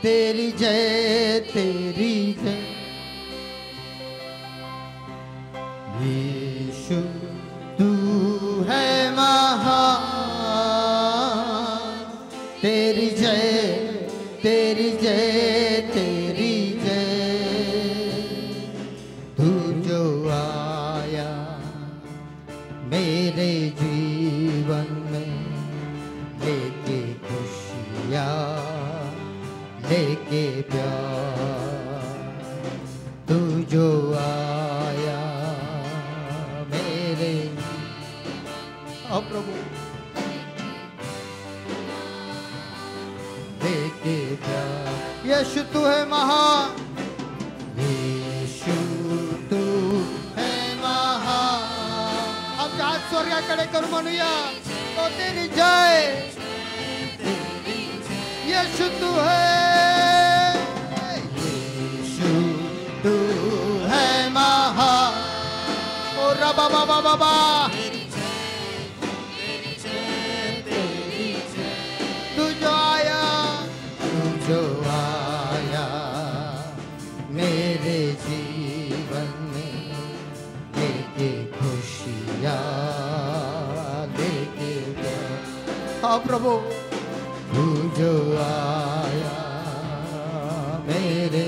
तेरी जय तेरी जय। यीशु तू है महान, तेरी जय तेरी जय तेरी जय। तू जो आया मेरे जीवन में, लेके खुशियाँ लेके प्यार। तू जो आया मेरे, ओ प्रभु लेके प्यार। यीशु तू है महान, यीशु तू है महान। अब हात स्वर्गाकडे करू म्हणूया, तो तेरी जय। यीशु तू है, यीशु तू है महान। ओ रबा बाबा बाबा, तू जो आया मेरे जीवन में, लेके खुशियाँ लेके प्यार। हाँ प्रभु, तू जो आया मेरे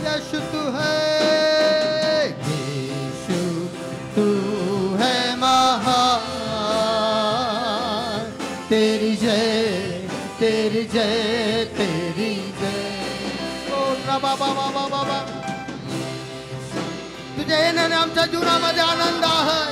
यीशु तू है, यीशु तू है महान। तेरी जय तेरी जय तेरी जय। ओ रबा बाबा बाबा, तुझ्या येण्याने आमच्या जीवनामध्ये आनंद आहे।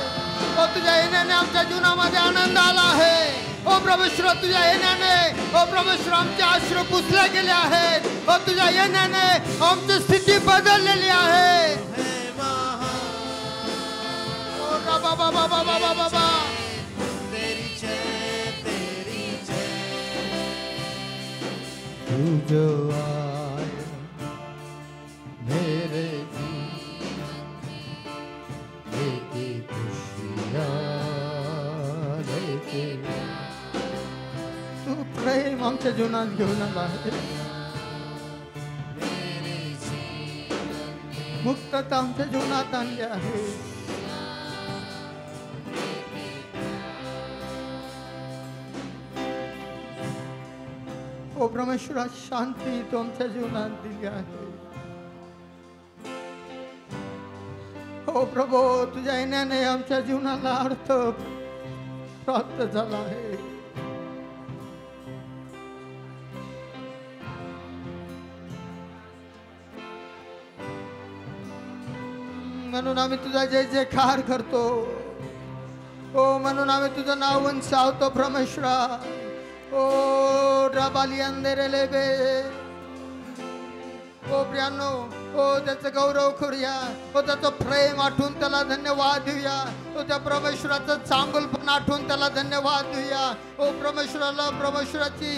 ओ तुझ्या येण्याने आमच्या जीवनामध्ये आनंद आला आहे। ओ प्रभुश्वर तुझ्या येण्याने, ओ प्रभुश्वर आमचे अश्रू पुसले गेले आहेत। ओ तुझ्या येण्याने आमची स्थिती बदललेली आहे। ओ रबा बाबा बाबा बाबा, तेरी जय तेरी जय। तू जो आया मेरे प्रेम आमच्या जीवनात घेऊन आला आहे। मुक्तता आमच्या जीवनात आणली आहे। ओ परमेश्वरा, शांती तू आमच्या जीवनात दिली आहे। ओ प्रभू, तुझ्या येण्याने आमच्या जीवनाला अर्थ प्राप्त झाला आहे। म्हणून आम्ही तुझा जय जयकार करतो। ओ म्हणून आम्ही तुझं नाव उंचावतो परमेश्वरा। ओ रबाली अंधेरेले बे, ओ प्रियानो, ओ त्याचं गौरव करूया। ओ त्याचं प्रेम आठवून त्याला धन्यवाद देऊया। ओ त्या परमेश्वराचं चांगुलपण आठवून त्याला धन्यवाद देऊया। ओ परमेश्वराला, परमेश्वराची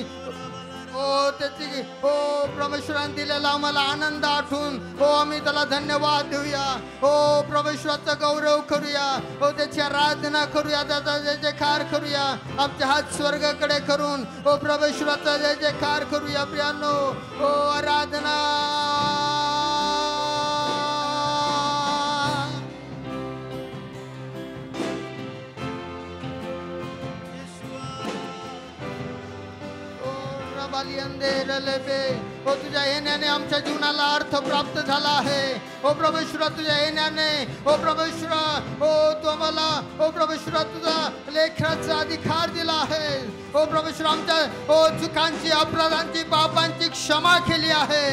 ओ त्याची ओ परमेश्वराने दिलेला आम्हाला आनंद आठवून ओ आम्ही त्याला धन्यवाद देऊया। ओ परमेश्वराचा गौरव करूया। ओ त्याची आराधना करूया, त्याचा जय जयकार करूया। आमचे हात स्वर्गाकडे करून ओ परमेश्वराचा जय जयकार करूया। प्रियानो, ओ आराधना ओ तुझ्या येण्याने आमच्या जीवनाला अर्थ प्राप्त झाला आहे। ओ परमेश्वरा, तुझ्या येण्याने ओ परमेश्वरा, ओ तू आम्हाला ओ परमेश्वरा तुझा लेखनाचा अधिकार दिला आहे। ओ परमेश्वरा, आमच्या ओ चुकांची, अपराधांची, पापांची क्षमा केली आहे।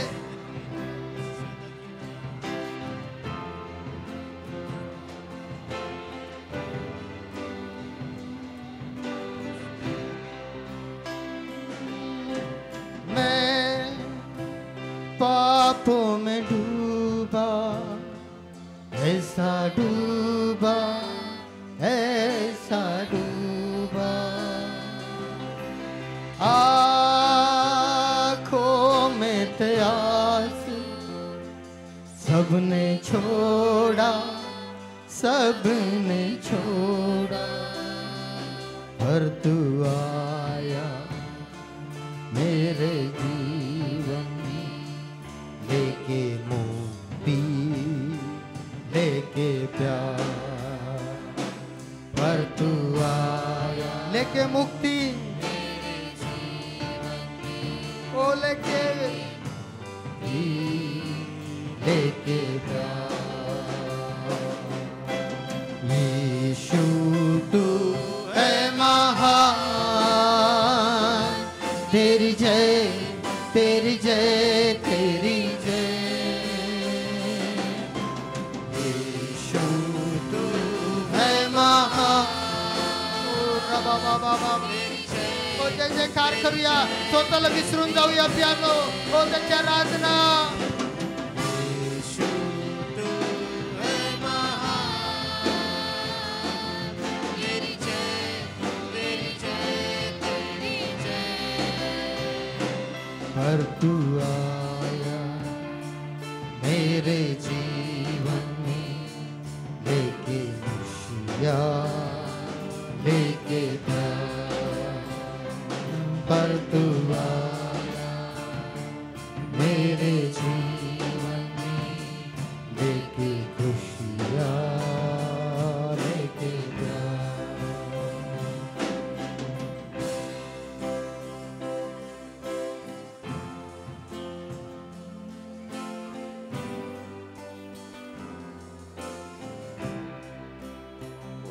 पापों में डूबा, ऐसा डूबा, ऐसा डूबा। आँखों में थे आंसू, सबने छोड़ा, सबने छोड़ा। पर तू आया मेरे जीवन लेके मुक्ति लेके प्यार, पर तू आया लेके मुक्ति ओ लेके प्यार। यीशु तू है महान, तेरी जय तेरी जय तेरी जय। यीशु तू है महान, ओ जय जयकार करूया, स्वतःला विसरून जाऊया प्यानो, ओ त्याची आराधना। यीशु तू है महान, तेरी जय तेरी जय तेरी जय। पर तू आया मेरे जीवन में लेके खुशियाँ लेके प्यार, पर तू आया मेरे जीवन में लेके खुशियाँ लेके प्यार।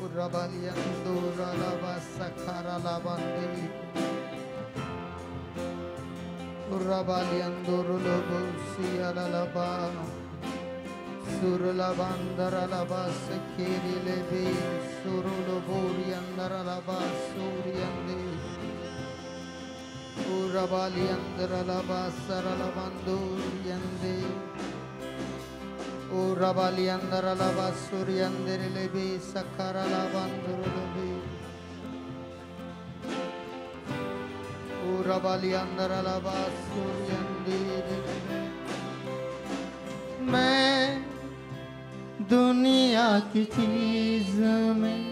Urabaliando ralaba sakara labandi, Urabaliando rolobo sialalaba, Suralabandara laba sekiri lebi, Surulobori andaralaba suriande, Urabaliandara laba saralabanduriande, Urabaliandara laba suriandere lebi sakara labanduru lebi, Urabaliandara laba suriandere। मैं दुनिया की चीज में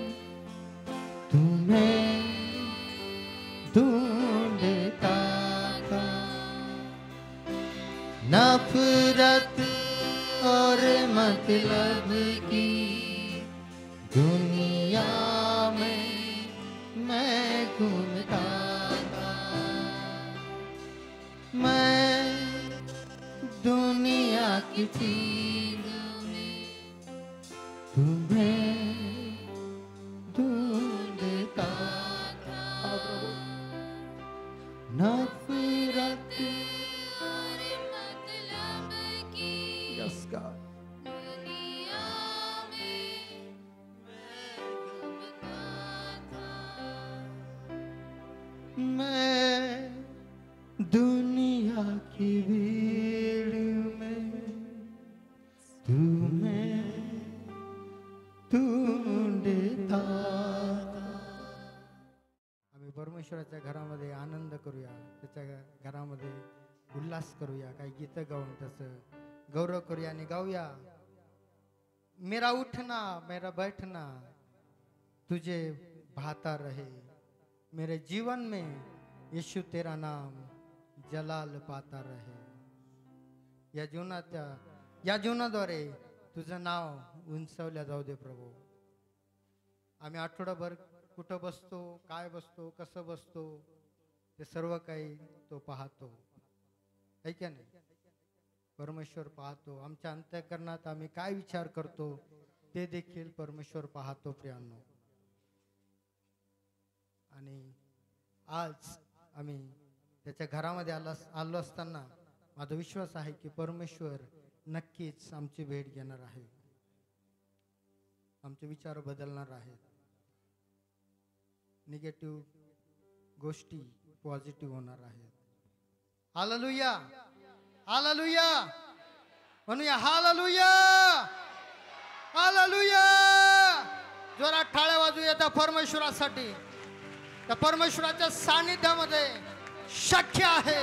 तुम्हें ढूंढता था, नफरत और मतलब की दुनिया में मैं घूमता था। मैं दुनिया की चीज में तुम्हें ढूंढता था, नफरत और मतलब की दुनिया में मैं घूमता था। मैं दुनिया की भीड़ में तुम्हें ढूंढता था। आम्ही परमेश्वराच्या घरामध्ये आनंद करूया, त्याच्या घरामध्ये उल्हास करूया, काही गीतं गाऊन त्याचं गौरव करूया आणि गाऊया। मेरा उठना मेरा बैठना तुझे भाता रहे, मेरे जीवन में यीशु तेरा नाम जलाल पाता रहे। या जीवनाद्वारे तुझं नाव उंचावल्या जाऊ दे प्रभू। आम्ही आठवडाभर कुठं बसतो, काय बसतो, कसं बसतो, ते सर्व काही तो पाहतो, है की नाही? परमेश्वर पाहतो। आमच्या अंतःकरणात आम्ही काय विचार करतो ते देखील परमेश्वर पाहतो प्रियांनो। आणि आज आम्ही त्याच्या घरामध्ये आलो असताना माझा विश्वास आहे की परमेश्वर नक्कीच आमची भेट घेणार आहे, आमचे विचार बदलणार आहेत, निगेटिव्ह गोष्टी पॉझिटिव्ह होणार आहेत। हालेलुया हालेलुया म्हणूया, हालेलुया हालेलुया। जोरात टाळ्या वाजूया त्या परमेश्वरासाठी। त्या परमेश्वराच्या सानिध्यामध्ये शक्य आहे।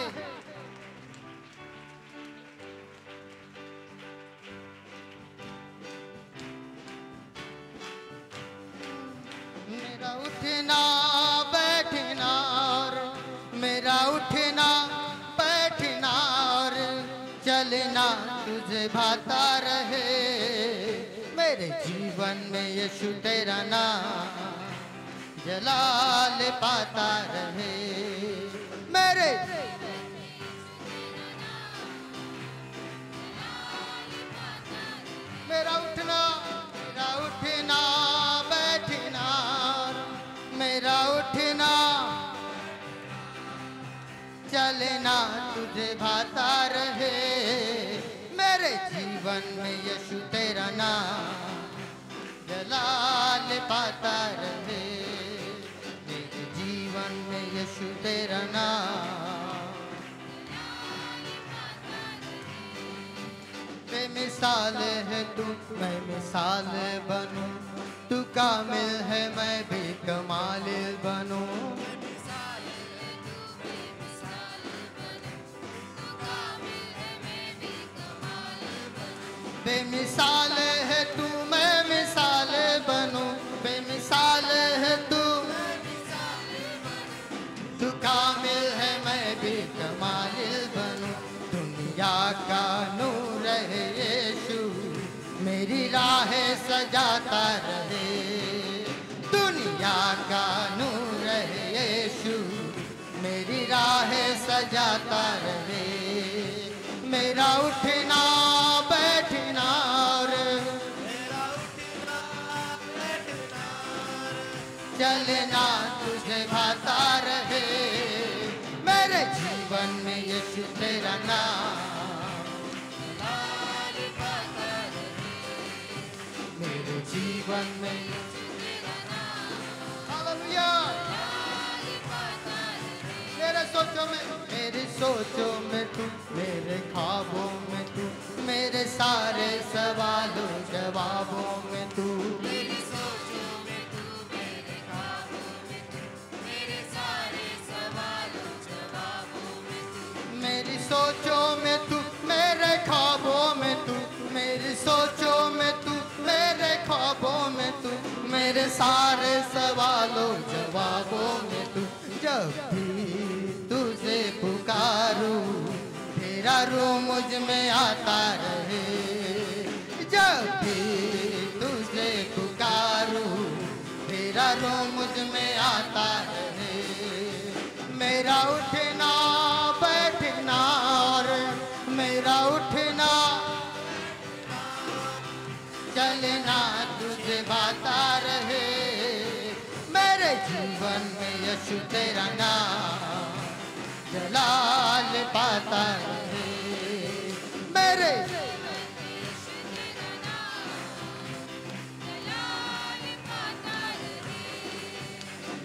मेरा उठना चलना तुझे भाता रहे, मेरे जीवन में यीशु तेरा नाम जलाल पाता रहे। मेरे मेरा उठना बैठना, मेरा उठना चलना तुझे भाता रहे, मेरे जीवन में यीशु तेरा नाम जलाल पाता रहे, मेरे जीवन में यीशु तेरा नाम। बेमिसाल है तू, मैं मिसाल बनूं, तू कामिल है मैं भी कमाल बनूं। बेमिसाल है तू, मैं मिसाल बनूं, बेमिसाल है तू, तू कामिल है मैं भी कमाल बनूं। दुनिया का नूर है यीशु, मेरी राहें सजाता रहे, दुनिया का नूर है यीशु, मेरी राहें सजाता रहे। मेरा उठना बैठना और चलना तुझे भाता रहे, मेरे जीवन में यीशु तेरा नाम, मेरे जीवन में हालेलुया। मेरे सोचों में तू, मेरे ख्वाबों में तू, मेरे सारे सवालों जवाबों में तू, मेरी सोचों में तू, मेरे ख्वाबों में तू, मेरे सारे सवालों जवाबों में तू, मेरी सोचों में तू, मेरे ख्वाबों में तू, मेरी सोचों में तू, मेरे ख्वाबों में तू, मेरे सारे सवालों जवाबों में तू। जब भी तुझे पुकारूं, तेरा रूह मुझ में आता रहे, जब भी तुझे पुकारूं, तेरा रूह मुझ में आता रहे। मेरा उठना बैठना और मेरा उठना चलना तुझे भाता रहे, मेरे जीवन में यीशु तेरा नाम जलाल पाता रहे, मेरे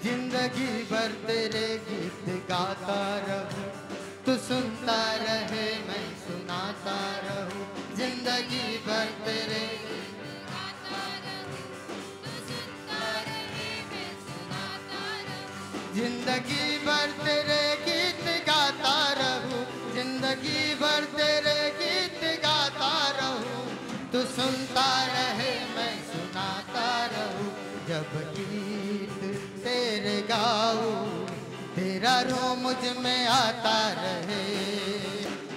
जिंदगी भर तेरे गीत गाता रहूं, तू सुनता रहे मैं सुनाता रहूं, जिंदगी भर तेरे जिंदगी भर तेरे गीत गाता रहूं, जिंदगी भर तेरे गीत गाता रहूं, तू सुनता रहे मैं सुनाता रहूं। जब गीत तेरे गाऊं, तेरा रूह मुझ में आता रहे,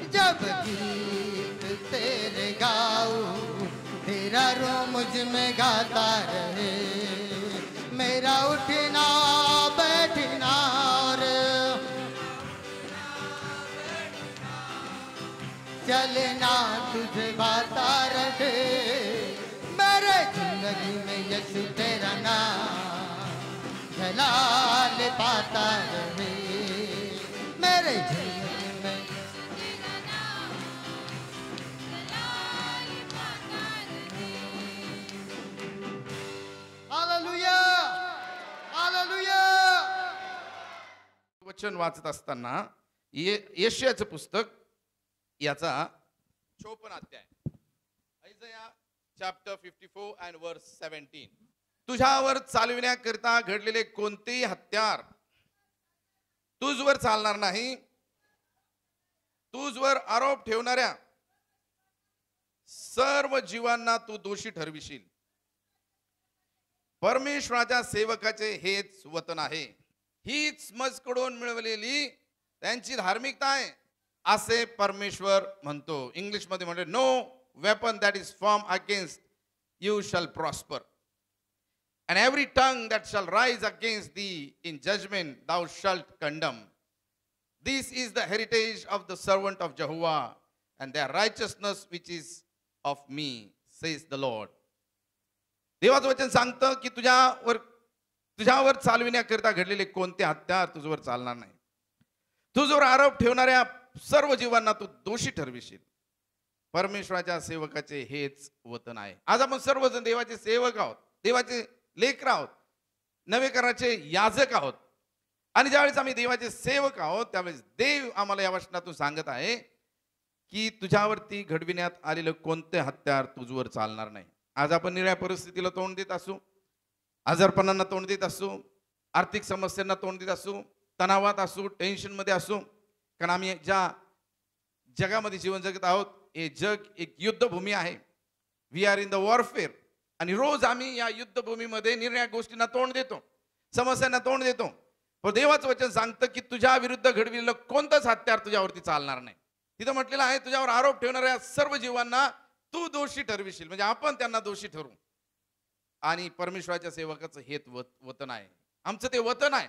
जब गीत तेरे गाऊं, तेरा रूह मुझ में गाता रहे। मेरा उठना बैठना और चलना तुझे भाता रहे, मेरे जिंदगी में यीशु तेरा नाम जलाल पाता रहे, मेरे जिंदगी में हालेलुया हालेलुया। वचन वाचत असताना यशायाचं पुस्तक याचा 54 अध्याय, आयझाया चॅप्टर 54 and verse 17. तुझ्यावर चालविण्याकरिता घडलेले कोणतेही हत्यार तुझवर चालणार नाही, तुझवर आरोप ठेवणाऱ्या सर्व जीवांना तू दोषी ठरविशील. परमेश्वराच्या सेवकाचे हेच वतन आहे, हीच मजकडून मिळवलेली त्यांची धार्मिकता आहे. असे परमेश्वर म्हणतो. इंग्लिशमध्ये म्हणतो, no weapon that is form against you shall prosper, and every tongue that shall rise against thee in judgment thou shalt condemn. This is the heritage of the servant of Jehovah, and their righteousness which is of me, says the Lord. देवाचं वचन सांगतं की तुझ्यावर चालविण्याकरिता घडलेले कोणते हत्यार तुझ्यावर चालणार नाही. तुझ्यावर आरोप ठेवणाऱ्या सर्व जीवांना तू दोषी ठरविशील. परमेश्वराच्या सेवकाचे हेच वचन आहे. आज आपण सर्वजण देवाचे सेवक आहोत, देवाचे लेकर आहोत, नवे कराचे याजक आहोत. आणि ज्यावेळेस आम्ही देवाचे सेवक आहोत त्यावेळेस देव आम्हाला या वचनातून सांगत आहे की तुझ्यावरती घडविण्यात आलेलं कोणते हत्यार तुझवर चालणार नाही. आज आपण निराळ्या परिस्थितीला तोंड देत असू, आजारपणांना तोंड देत असू, आर्थिक समस्यांना तोंड देत असू, तणावात असू, टेन्शनमध्ये असू, कारण आम्ही ज्या जगामध्ये जीवन जगत आहोत हे जग एक युद्धभूमी आहे. We are in the warfare. आणि रोज आम्ही या युद्धभूमीमध्ये निरनिराळ्या गोष्टींना तोंड देतो, समस्यांना तोंड देतो. पण देवाचं वचन सांगतं की तुझ्या विरुद्ध घडविलेलं कोणतंच हत्यार तुझ्यावरती चालणार नाही. तिथं म्हटलेलं आहे तुझ्यावर आरोप ठेवणाऱ्या सर्व जीवांना तू दोषी ठरविशील, म्हणजे आपण त्यांना दोषी ठरवू. आणि परमेश्वराच्या सेवकाचं हे वतन आहे, आमचं ते वतन आहे.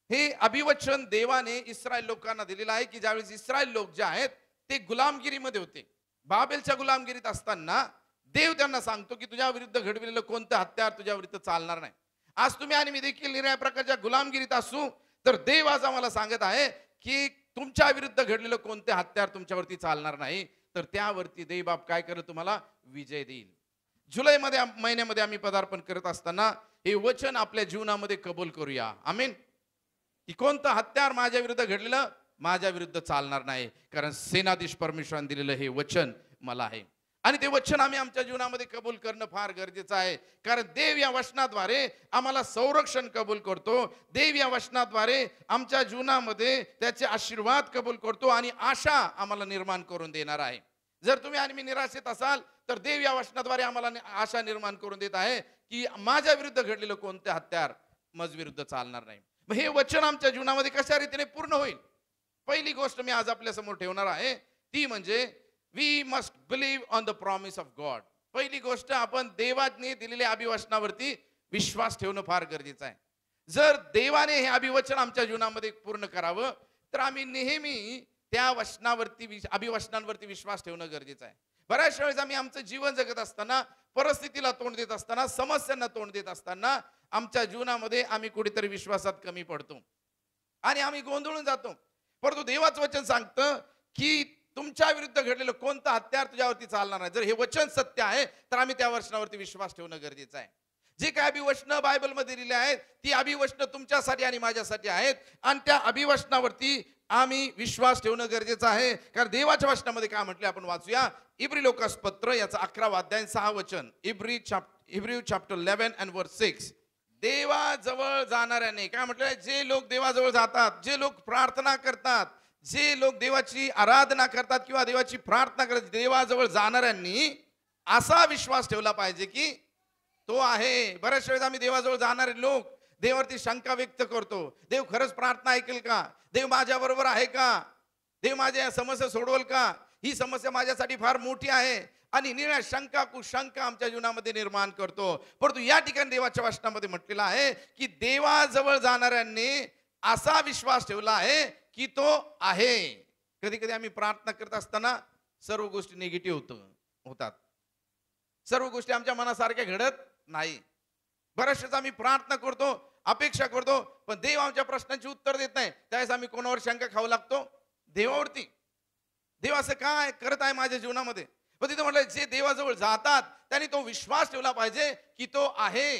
हे अभिवचन देवाने इस्रायल लोकांना दिलेलं आहे की ज्यावेळेस इस्रायल लोक जे आहेत ते गुलामगिरीमध्ये होते, बाबेलच्या गुलामगिरीत असताना देव त्यांना सांगतो की तुझ्या विरुद्ध घडविलेलं कोणतं हत्यार तुझ्या विरुद्ध चालणार नाही. आज तुम्ही आणि मी देखील निराळ्या प्रकारच्या गुलामगिरीत असू तर देव आज आम्हाला सांगत आहे की तुमच्या विरुद्ध घडलेलं कोणते हत्यार तुमच्यावरती चालणार नाही, तर त्यावरती देव बाप काय करेल, तुम्हाला विजय देईल. जुलै महिन्यामध्ये आम्ही पदार्पण करत असताना हे वचन आपल्या जीवनामध्ये कबूल करूया. आमीन. की कोणतं हत्यार माझ्या विरुद्ध घडलेलं माझ्या विरुद्ध चालणार नाही, कारण सेनाधीश परमेश्वराने दिलेलं हे वचन मला आहे. आणि ते वचन आम्ही आमच्या जीवनामध्ये कबूल करणं फार गरजेचं आहे, कारण देव या वचनाद्वारे आम्हाला संरक्षण कबूल करतो. देव या वचनाद्वारे आमच्या जीवनामध्ये त्याचे आशीर्वाद कबूल करतो आणि आशा आम्हाला निर्माण करून देणार आहे. जर तुम्ही आणि मी निराशेत असाल तर देव या वचनाद्वारे आम्हाला आशा निर्माण करून देत आहे की माझ्या विरुद्ध घडलेलं कोणते हत्यार माझ्या विरुद्ध चालणार नाही. मग हे वचन आमच्या जीवनामध्ये कशा रीतीने पूर्ण होईल, पहिली गोष्ट मी आज आपल्या समोर ठेवणार आहे ती म्हणजे we must believe on the promise of God. पहिली गोष्ट, आपण देवाने दिलेल्या अभिवचनावरती विश्वास ठेवणं फार गरजेचं आहे. जर देवाने हे अभिवचन आमच्या जीवनामध्ये पूर्ण करावं तर आम्ही नेहमी त्या वचनावरती अभिवचनांवरती विश्वास ठेवणं गरजेचं आहे. बऱ्याच वेळेस आम्ही आमचं जीवन जगत असताना, परिस्थितीला तोंड देत असताना, समस्यांना तोंड देत असताना आमच्या जीवनामध्ये आम्ही कुठेतरी विश्वासात कमी पडतो आणि आम्ही गोंधळून जातो. परंतु देवाचं वचन सांगतं की तुमच्या विरुद्ध घडलेलं कोणतं हत्यार तुझ्यावरती चालणार नाही. जर हे वचन सत्य आहे तर आम्ही त्या वचनावरती विश्वास ठेवणं गरजेचं आहे. जे काय अभिवचनं बायबलमध्ये दिली आहेत ती अभिवचनं तुमच्यासाठी आणि माझ्यासाठी आहेत आणि त्या अभिवचनावरती आम्ही विश्वास ठेवणं गरजेचं आहे. कारण देवाच्या वचनामध्ये काय म्हटलं आपण वाचूया. इब्री लोकास पत्र याचा 11 अध्याय 6 वचन. इब्री चॅप्टर 11 and verse 6. देवाजवळ जाणाऱ्याने काय म्हटलंय, जे लोक देवाजवळ जातात, जे लोक प्रार्थना करतात, जे लोक देवाची आराधना करतात किंवा देवाची प्रार्थना करतात, देवाजवळ जाणाऱ्यांनी असा विश्वास ठेवला पाहिजे की तो आहे. बऱ्याच वेळेस आम्ही देवाजवळ जाणारे लोक देवावरती शंका व्यक्त करतो. देव खरंच प्रार्थना ऐकेल का, देव माझ्या बरोबर आहे का, देव माझ्या समस्या सोडवल का, ही समस्या माझ्यासाठी फार मोठी आहे आणि निळ्या शंका कुशंका आमच्या जीवनामध्ये निर्माण करतो. परंतु या ठिकाणी देवाच्या वचनामध्ये म्हटलेलं आहे की देवाजवळ जाणाऱ्यांनी असा विश्वास ठेवला आहे की तो आहे. कधी कधी आम्ही प्रार्थना करत असताना सर्व गोष्टी निगेटिव्ह होतात, सर्व गोष्टी आमच्या मनासारख्या घडत नाही. बऱ्याचशाच आम्ही प्रार्थना करतो, अपेक्षा करतो, पण देव आमच्या प्रश्नांची उत्तर देत नाही. त्यावेळेस आम्ही कोणावर शंका खाऊ लागतो, देवावरती. देव असं काय करत आहे माझ्या जीवनामध्ये. पण तिथं म्हटलं जे देवाजवळ जातात त्यांनी तो विश्वास ठेवला पाहिजे की तो आहे.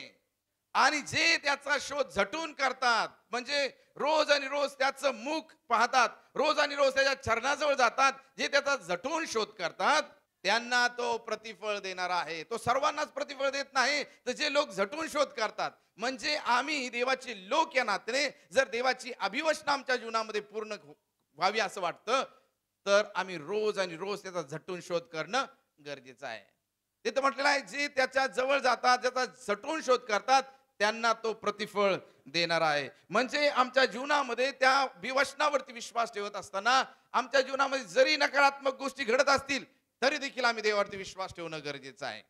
आणि जे त्याचा शोध झटून करतात, म्हणजे रोज आणि रोज त्याचं मुख पाहतात, रोज आणि रोज त्याच्या चरणाजवळ जातात, जे त्याचा झटून शोध करतात त्यांना तो प्रतिफळ देणार आहे. तो सर्वांनाच प्रतिफळ देत नाही, तर जे लोक झटून शोध करतात, म्हणजे आम्ही देवाचे लोक या नात्याने जर देवाची अभिवचनं आमच्या जीवनामध्ये पूर्ण व्हावी असं वाटतं तर आम्ही रोज आणि रोज त्याचा झटून शोध करणं गरजेचं आहे. तिथं म्हटलेलं आहे जे त्याच्या जवळ जातात, ज्याचा झटून शोध करतात त्यांना तो प्रतिफळ देणार आहे. म्हणजे आमच्या जीवनामध्ये त्या विवचनावरती विश्वास ठेवत असताना आमच्या जीवनामध्ये जरी नकारात्मक गोष्टी घडत असतील तरी देखील आम्ही देवावरती विश्वास ठेवणं गरजेचं आहे.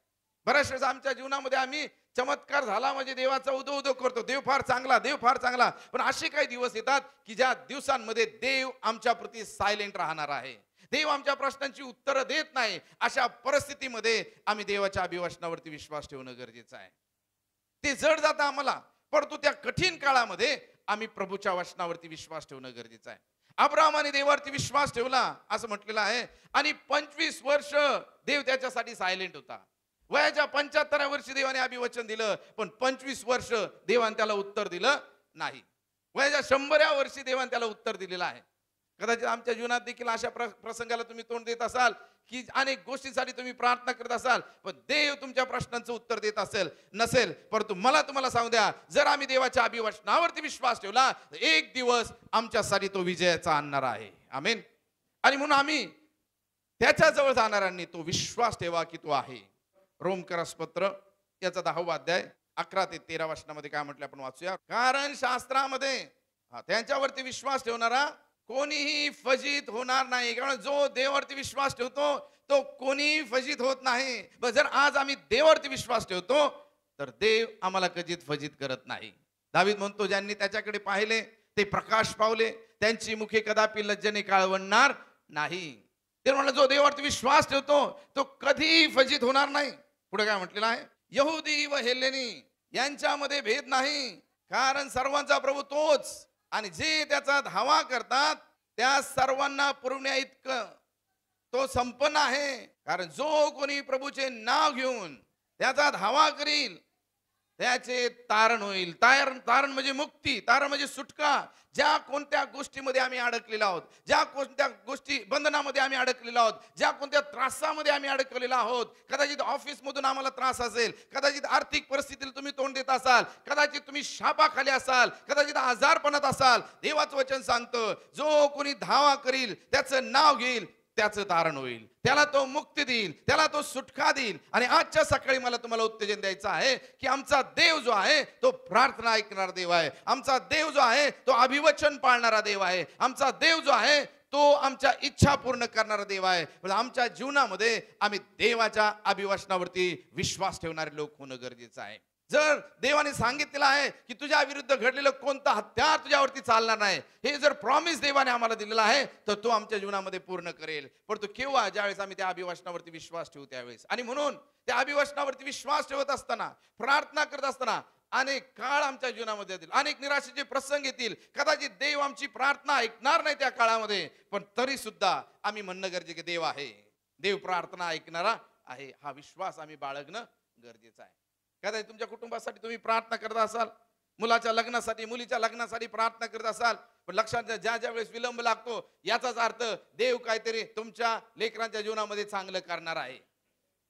बऱ्याच वेळेस आमच्या जीवनामध्ये आम्ही चमत्कार झाला म्हणजे देवाचा उदो उदो करतो, देव फार चांगला, देव फार चांगला. पण असे काही दिवस येतात की ज्या दिवसांमध्ये देव आमच्या प्रती सायलेंट राहणार आहे, देव आमच्या प्रश्नांची उत्तरं देत नाही. अशा परिस्थितीमध्ये आम्ही देवाच्या अभिवचनावरती विश्वास ठेवणं गरजेचं आहे. ते जड जातं आम्हाला, परंतु त्या कठीण काळामध्ये आम्ही प्रभूच्या वचनावरती विश्वास ठेवणं गरजेचं आहे. अब्राहमाने देवावरती विश्वास ठेवला असं म्हटलेलं आहे आणि 25 वर्ष देव त्याच्यासाठी सायलेंट होता. वयाच्या 75व्या वर्षी देवाने अभिवचन दिलं, पण 25 वर्ष देवाने त्याला उत्तर दिलं नाही. वयाच्या 100व्या वर्षी देवाने त्याला उत्तर दिलेलं आहे. कदाचित आमच्या जीवनात देखील अशा प्रसंगाला तुम्ही तोंड देत असाल की अनेक गोष्टींसाठी तुम्ही प्रार्थना करत असाल, पण देव तुमच्या प्रश्नांचं उत्तर देत नसेल. परंतु मला तुम्हाला सांगू द्या, जर आम्ही देवाच्या अभिवचनावरती विश्वास ठेवला तर एक दिवस आमच्यासाठी तो विजयाचा आणणार आहे. आमेन. आणि म्हणून आम्ही त्याच्या जवळ जाणाऱ्यांनी तो विश्वास ठेवा की तो आहे. रोमकरास पत्र याचा 10वा अध्याय 11 ते 13 वचनामध्ये काय म्हटलं आपण वाचूया. कारण शास्त्रामध्ये त्यांच्यावरती विश्वास ठेवणारा कोणीही फजित होणार नाही. कारण जो देवावरती विश्वास ठेवतो तो कोणीही फजित होत नाही. जर आज आम्ही देवावरती विश्वास ठेवतो तर देव आम्हाला कधीच फजित करत नाही. दावीद म्हणतो, ज्यांनी त्याच्याकडे पाहिले ते प्रकाश पावले, त्यांची मुखे कदापि लज्जेने काळवणार नाही. ते म्हणलं, जो देवावरती विश्वास ठेवतो तो कधीही फजित होणार नाही. पुढे काय म्हटलेलं आहे, यहुदी व हेलेनी यांच्यामध्ये भेद नाही, कारण सर्वांचा प्रभू तोच आणि जे त्याचा धावा करतात त्या सर्वांना पुरवण्या इतकं तो संपन्न आहे. कारण जो कोणी प्रभूचे नाव घेऊन त्याचा धावा करील त्याचे तारण होईल. तारण म्हणजे मुक्ती, तारण म्हणजे सुटका. ज्या कोणत्या गोष्टीमध्ये आम्ही अडकलेलो आहोत, ज्या कोणत्या गोष्टी बंधनामध्ये आम्ही अडकलेलो आहोत, ज्या कोणत्या त्रासामध्ये आम्ही अडकलेलो आहोत, कदाचित ऑफिसमधून आम्हाला त्रास असेल, कदाचित आर्थिक परिस्थितीला तुम्ही तोंड देत असाल, कदाचित तुम्ही शापाखाली असाल, कदाचित आजारपणात असाल, देवाचं वचन सांगतं, जो कोणी धावा करील त्याचं नाव घेईल त्याचं तारण होईल, त्याला तो मुक्ती देईल, त्याला तो सुटका देईल. आणि आजच्या सकाळी मला तुम्हाला उत्तेजन द्यायचं आहे की आमचा देव जो आहे तो प्रार्थना ऐकणारा देव आहे. आमचा देव जो आहे तो अभिवचन पाळणारा देव आहे. आमचा देव जो आहे तो आमच्या इच्छा पूर्ण करणारा देव आहे. आमच्या जीवनामध्ये आम्ही देवाच्या अभिवचनावरती विश्वास ठेवणारे लोक होणं गरजेचं आहे. जर देवाने सांगितलेलं आहे की तुझ्या विरुद्ध घडलेलं कोणतं हत्यार तुझ्यावरती चालणार नाही, हे जर प्रॉमिस देवाने आम्हाला दिलेलं आहे तर तो आमच्या जीवनामध्ये पूर्ण करेल. परंतु केव्हा, ज्यावेळेस आम्ही त्या अभिवचनावरती विश्वास ठेवू त्यावेळेस. आणि म्हणून त्या अभिवचनावरती विश्वास ठेवत असताना, प्रार्थना करत असताना अनेक काळ आमच्या जीवनामध्ये येतील, अनेक निराशेचे प्रसंग येतील. कदाचित देव आमची प्रार्थना ऐकणार नाही त्या काळामध्ये, पण तरी सुद्धा आम्ही म्हणणं गरजेचं की देव आहे, देव प्रार्थना ऐकणारा आहे. हा विश्वास आम्ही बाळगणं गरजेचं आहे. कदाचित तुमच्या कुटुंबासाठी तुम्ही प्रार्थना करत असाल, मुलाच्या लग्नासाठी, मुलीच्या लग्नासाठी प्रार्थना करत असाल, पण लक्षात घ्या, ज्या वेळेस विलंब लागतो याचाच अर्थ देव काहीतरी तुमच्या लेकरांच्या जीवनामध्ये चांगलं करणार आहे.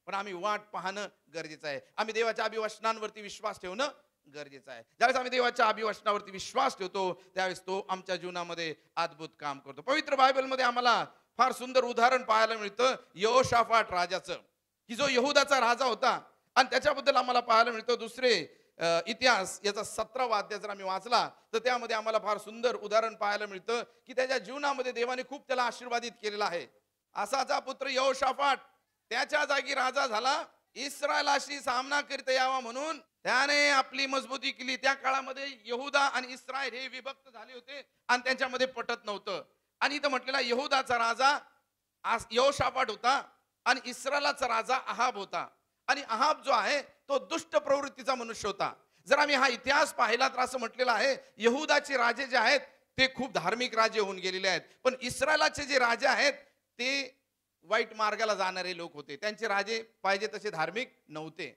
पण आम्ही वाट पाहणं गरजेचं आहे. आम्ही देवाच्या अभिवचनांवरती विश्वास ठेवणं गरजेचं आहे. ज्यावेळेस आम्ही देवाच्या अभिवचनावरती विश्वास ठेवतो त्यावेळेस तो आमच्या जीवनामध्ये अद्भुत काम करतो. पवित्र बायबलमध्ये आम्हाला फार सुंदर उदाहरण पाहायला मिळतं यहोशाफाट राजाचं, की जो यहुदाचा राजा होता. आणि त्याच्याबद्दल आम्हाला पाहायला मिळतं दुसरे इतिहास याचा 17वा अध्याय जर आम्ही वाचला तर त्यामध्ये आम्हाला फार सुंदर उदाहरण पाहायला मिळतं की त्याच्या जीवनामध्ये देवाने खूप त्याला आशीर्वादित केलेला आहे. असाचा पुत्र यहोशाफाट त्याच्या जागी राजा झाला. इस्रायलाशी सामना करता यावा म्हणून त्याने आपली मजबूती केली. त्या काळामध्ये यहुदा आणि इस्रायल हे विभक्त झाले होते आणि त्यांच्यामध्ये पटत नव्हतं. आणि इथं म्हटलेला यहुदाचा राजा यहोशाफाट होता आणि इस्रायलाचा राजा अहाब होता. आणि अहाब जो आहे तो दुष्ट प्रवृत्तीचा मनुष्य होता. जर आम्ही हा इतिहास पाहिला तर असं म्हटलेलं आहे यहुदाचे राजे जे आहेत ते खूप धार्मिक राजे होऊन गेलेले आहेत, पण इस्रायलाचे जे राजे आहेत ते वाईट मार्गाला जाणारे लोक होते. त्यांचे राजे पाहिजे तसे धार्मिक नव्हते.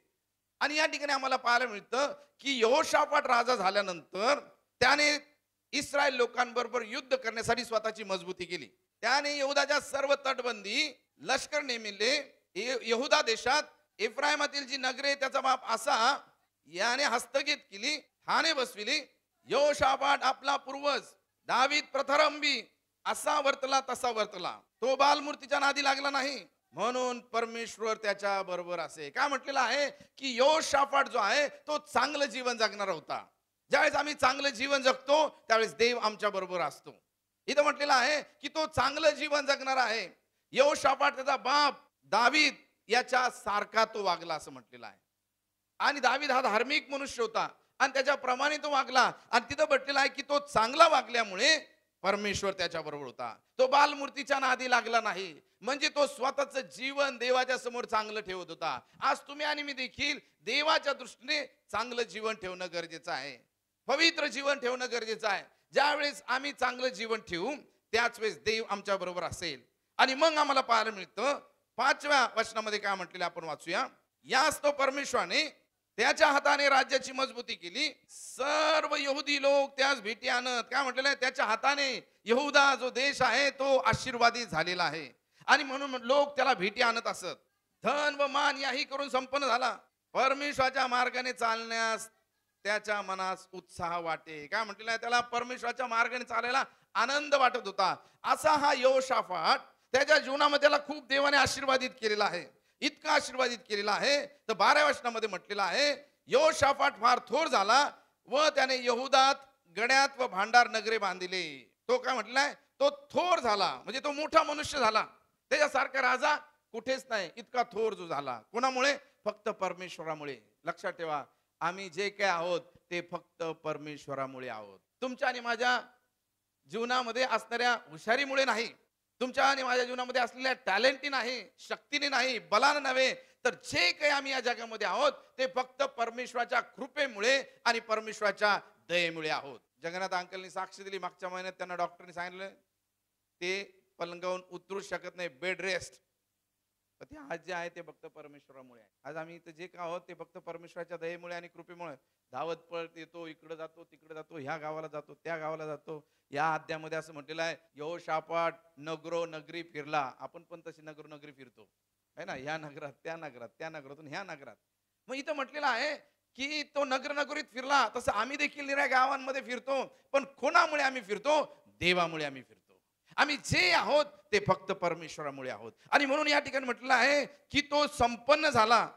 आणि या ठिकाणी आम्हाला पाहायला मिळतं की यहोशाफाट राजा झाल्यानंतर त्याने इस्रायल लोकांबरोबर युद्ध करण्यासाठी स्वतःची मजबूती केली. त्याने यहुदाच्या सर्व तटबंदी लष्कर नेमिले. यहुदा देशात इफ्रायमातील जी नगरे त्याचा बाप आसा याने हस्तगीत केली, ठाणे बसविली. यहोशाफाट आपला पूर्वज दावीद प्रथारंभी असा वर्तला तसा वर्तला. तो बालमूर्तीच्या नादी लागला नाही, म्हणून परमेश्वर त्याच्या बरोबर असे. काय म्हटलेलं आहे की यहोशाफाट जो आहे तो चांगलं जीवन जगणारा होता. ज्यावेळेस आम्ही चांगलं जीवन जगतो त्यावेळेस देव आमच्या बरोबर असतो. इथं म्हटलेलं आहे की तो चांगलं जीवन जगणार आहे. यहोशाफाट त्याचा बाप दावीद याच्या सारखा तो वागला असं म्हटलेलं आहे. आणि दावीद हा धार्मिक मनुष्य होता आणि त्याच्याप्रमाणे तो वागला. आणि तिथं म्हटलेलं आहे की तो चांगला वागल्यामुळे परमेश्वर त्याच्या बरोबर होता. तो बालमूर्तीच्या नादी लागला नाही, म्हणजे तो स्वतःचं जीवन देवाच्या समोर चांगलं ठेवत होता. आज तुम्ही आणि मी देखील देवाच्या दृष्टीने चांगलं जीवन ठेवणं गरजेचं आहे, पवित्र जीवन ठेवणं गरजेचं आहे. ज्यावेळेस आम्ही चांगलं जीवन ठेवू त्याच वेळेस देव आमच्या बरोबर असेल. आणि मग आम्हाला पाहायला मिळतं 5व्या वचनामध्ये काय म्हटलेलं आपण वाचूया. यास तो परमेश्वराने त्याच्या हाताने राज्याची मजबूती केली, सर्व यहुदी लोक त्यास भेटी आणत. काय म्हटलेलं आहे, त्याच्या हाताने यहुदा जो देश आहे तो आशीर्वादित झालेला आहे आणि म्हणून लोक त्याला भेटी आणत असत. धन व मान याही करून संपन्न झाला. परमेश्वराच्या मार्गाने चालण्यास त्याच्या मनास उत्साह वाटे. काय म्हटलेलं आहे, त्याला परमेश्वराच्या मार्गाने चालायला आनंद वाटत होता. असा हा यहोशाफाट त्याच्या जीवनामध्ये त्याला खूप देवाने आशीर्वादित केलेला आहे. इतका आशीर्वादित केलेला आहे तर 12व्या वचनामध्ये म्हटलेलं आहे, यहोशाफाट फार थोर झाला व त्याने यहुदात गड्यात व भांडार नगरे बांधिले. तो काय म्हटलेला आहे, तो थोर झाला म्हणजे तो मोठा मनुष्य झाला. त्याच्यासारखा राजा कुठेच नाही. इतका थोर जो झाला कोणामुळे, फक्त परमेश्वरामुळे. लक्षात ठेवा, आम्ही जे काय आहोत ते फक्त परमेश्वरामुळे आहोत. तुमच्या आणि माझ्या जीवनामध्ये असणाऱ्या हुशारीमुळे नाही, तुमच्या आणि माझ्या जीवनामध्ये असलेल्या टॅलेंटनी नाही, शक्तीने नाही, बलाने नव्हे, तर जे काही आम्ही या जगामध्ये आहोत ते फक्त परमेश्वराच्या कृपेमुळे आणि परमेश्वराच्या दयेमुळे आहोत. जगन्नाथ अंकलनी साक्ष दिली, मागच्या महिन्यात त्यांना डॉक्टरने सांगितलं ते पलंगावून उतरू शकत नाही, बेड रेस्ट. ते आज जे आहे ते फक्त परमेश्वरामुळे आहे. आज आम्ही इथं जे का आहोत ते फक्त परमेश्वराच्या दयेमुळे आणि कृपेमुळे. धावत पळत येतो, इकडे जातो तिकडे जातो, ह्या गावाला जातो त्या गावाला जातो. या अध्यामध्ये असं म्हटलेलं आहे, यहोशाफाट नगरो नगरी फिरला. आपण पण तशी नगरो नगरी फिरतो है ना, ह्या नगरात त्या नगरात, त्या नगरातून ह्या नगरात. मग इथं म्हटलेलं आहे की तो नगर नगरीत फिरला. तसं आम्ही देखील निऱ्या गावांमध्ये फिरतो, पण कोणामुळे आम्ही फिरतो, देवामुळे आम्ही फिरतो. आम्ही जे आहोत ते फक्त परमेश्वरामुळे आहोत. आणि म्हणून या ठिकाणी म्हटलेलं आहे की तो संपन्न झाला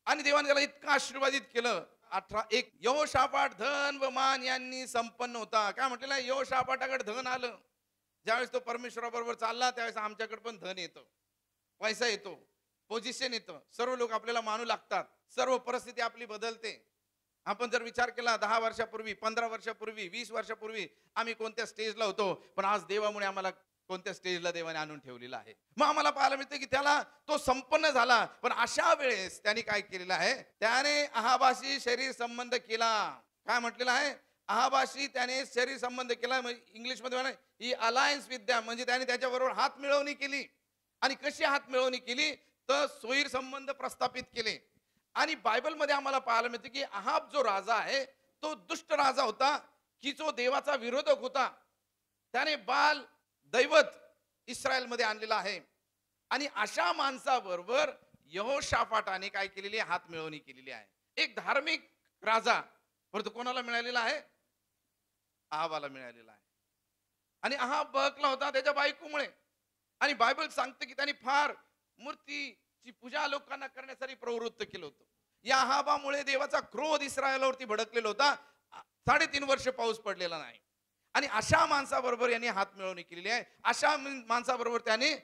आणि देवाने त्याला इतकं आशीर्वादित केलं. 18:1 यहोशाफाट धन व मान यांनी संपन्न होता. काय म्हटलेलं आहे, यहोशाफाटाकडे धन आलं. ज्यावेळेस तो परमेश्वराबरोबर चालला त्यावेळेस आमच्याकडे पण धन येतं, पैसा येतो, पोझिशन येतं, सर्व लोक आपल्याला मानू लागतात, सर्व परिस्थिती आपली बदलते. आपण जर विचार केला 10 वर्षापूर्वी, 15 वर्षापूर्वी, 20 वर्षापूर्वी आम्ही कोणत्या स्टेजला होतो, पण आज देवामुळे आम्हाला कोणत्या स्टेजला देवाने आणून ठेवलेला आहे. मग आम्हाला पाहायला मिळतं की त्याला तो संपन्न झाला. पण अशा वेळेस त्याने काय केलेलं आहे, त्याने अहाबाशी शरीर संबंध केला. काय म्हटलेलं आहे, अहाबाशी त्याने शरीर संबंध केला. इंग्लिश मध्ये म्हणा ही अलायन्स विथ दॅम, म्हणजे त्याने त्याच्याबरोबर हात मिळवणी केली. आणि कशी हात मिळवणी केली, तर सोयीर संबंध प्रस्थापित केले. आणि बायबलमध्ये आम्हाला पाहायला मिळते की अहाब जो राजा आहे तो दुष्ट राजा होता, की जो देवाचा विरोधक होता. त्याने बाल दैवत इस्रायल मध्ये आणलेला आहे. आणि अशा माणसाबरोबर यहोशाफाटाने काय केलेली आहे, हात मिळवणी केलेली आहे. एक धार्मिक राजा, परंतु कोणाला मिळालेला आहे, अहाबाला मिळालेला आहे. आणि अहाब बहकला होता त्याच्या बायकोमुळे. आणि बायबल सांगते की त्यांनी फार मूर्तीची पूजा लोकांना करण्यासाठी प्रवृत्त केलं होतं. या अहाबामुळे देवाचा क्रोध इस्रायलावरती भडकलेला होता. 3.5 वर्ष पाऊस पडलेला नाही. आणि अशा माणसाबरोबर यांनी हात मिळवणी केलेली आहे. अशा माणसाबरोबर त्याने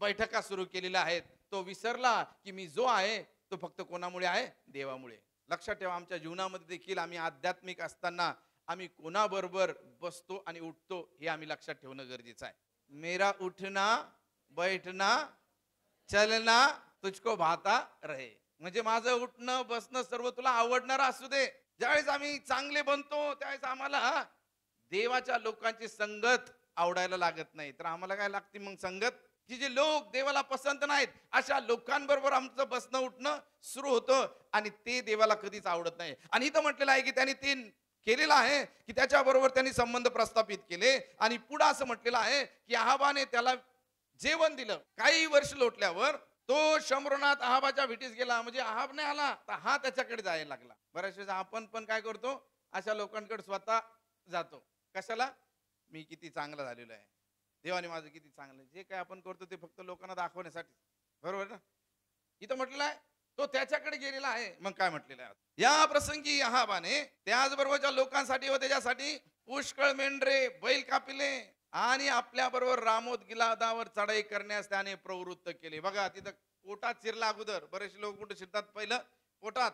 बैठका सुरू केलेल्या आहेत. तो विसरला की मी जो आहे तो फक्त कोणामुळे आहे, देवामुळे. लक्षात ठेवा, आमच्या जीवनामध्ये देखील आम्ही आध्यात्मिक असताना आम्ही कोणाबरोबर बसतो आणि उठतो हे आम्ही लक्षात ठेवणं गरजेचं आहे. मेरा उठना बैठना चलना तुझको भाता रहे, म्हणजे माझं उठणं बसणं सर्व तुला आवडणार असू दे. ज्यावेळेस आम्ही चांगले बनतो त्यावेळेस आम्हाला देवाच्या लोकांची संगत आवडायला लागत नाही, तर आम्हाला काय लागते मग, संगत की जे लोक देवाला पसंत नाहीत अशा लोकांबरोबर आमचं बसणं उठणं सुरू होतं. आणि ते देवाला कधीच आवडत नाही. आणि इथं म्हटलेलं आहे की त्यांनी ते केलेलं आहे की त्याच्याबरोबर त्यांनी संबंध प्रस्थापित केले. आणि पुढे असं म्हटलेलं आहे की अहाबाने त्याला जेवण दिलं. काही वर्ष लोटल्यावर तो शम्रोनात अहाबाच्या भेटीस गेला. म्हणजे अहाब नाही आला तर हा त्याच्याकडे जायला लागला. बऱ्याच वेळेस आपण पण काय करतो, अशा लोकांकडे स्वतः जातो. कशाला, मी किती चांगला झालेलो आहे, देवाने माझं किती चांगलं. जे काय आपण करतो ते फक्त लोकांना दाखवण्यासाठी. बरोबर ना? इथं म्हटलेलं आहे तो त्याच्याकडे गेलेला आहे. मग काय म्हटलेलं आहे? या प्रसंगी अहाबाने त्याचबरोबरच्या लोकांसाठी व त्याच्यासाठी पुष्कळ मेंढरे बैल कापिले आणि आपल्या बरोबर रामोत गिलादावर चढाई करण्यास त्याने प्रवृत्त केले. बघा तिथं पोटात शिरला अगोदर. बरेचसे लोक कुठे शिरतात? पहिलं पोटात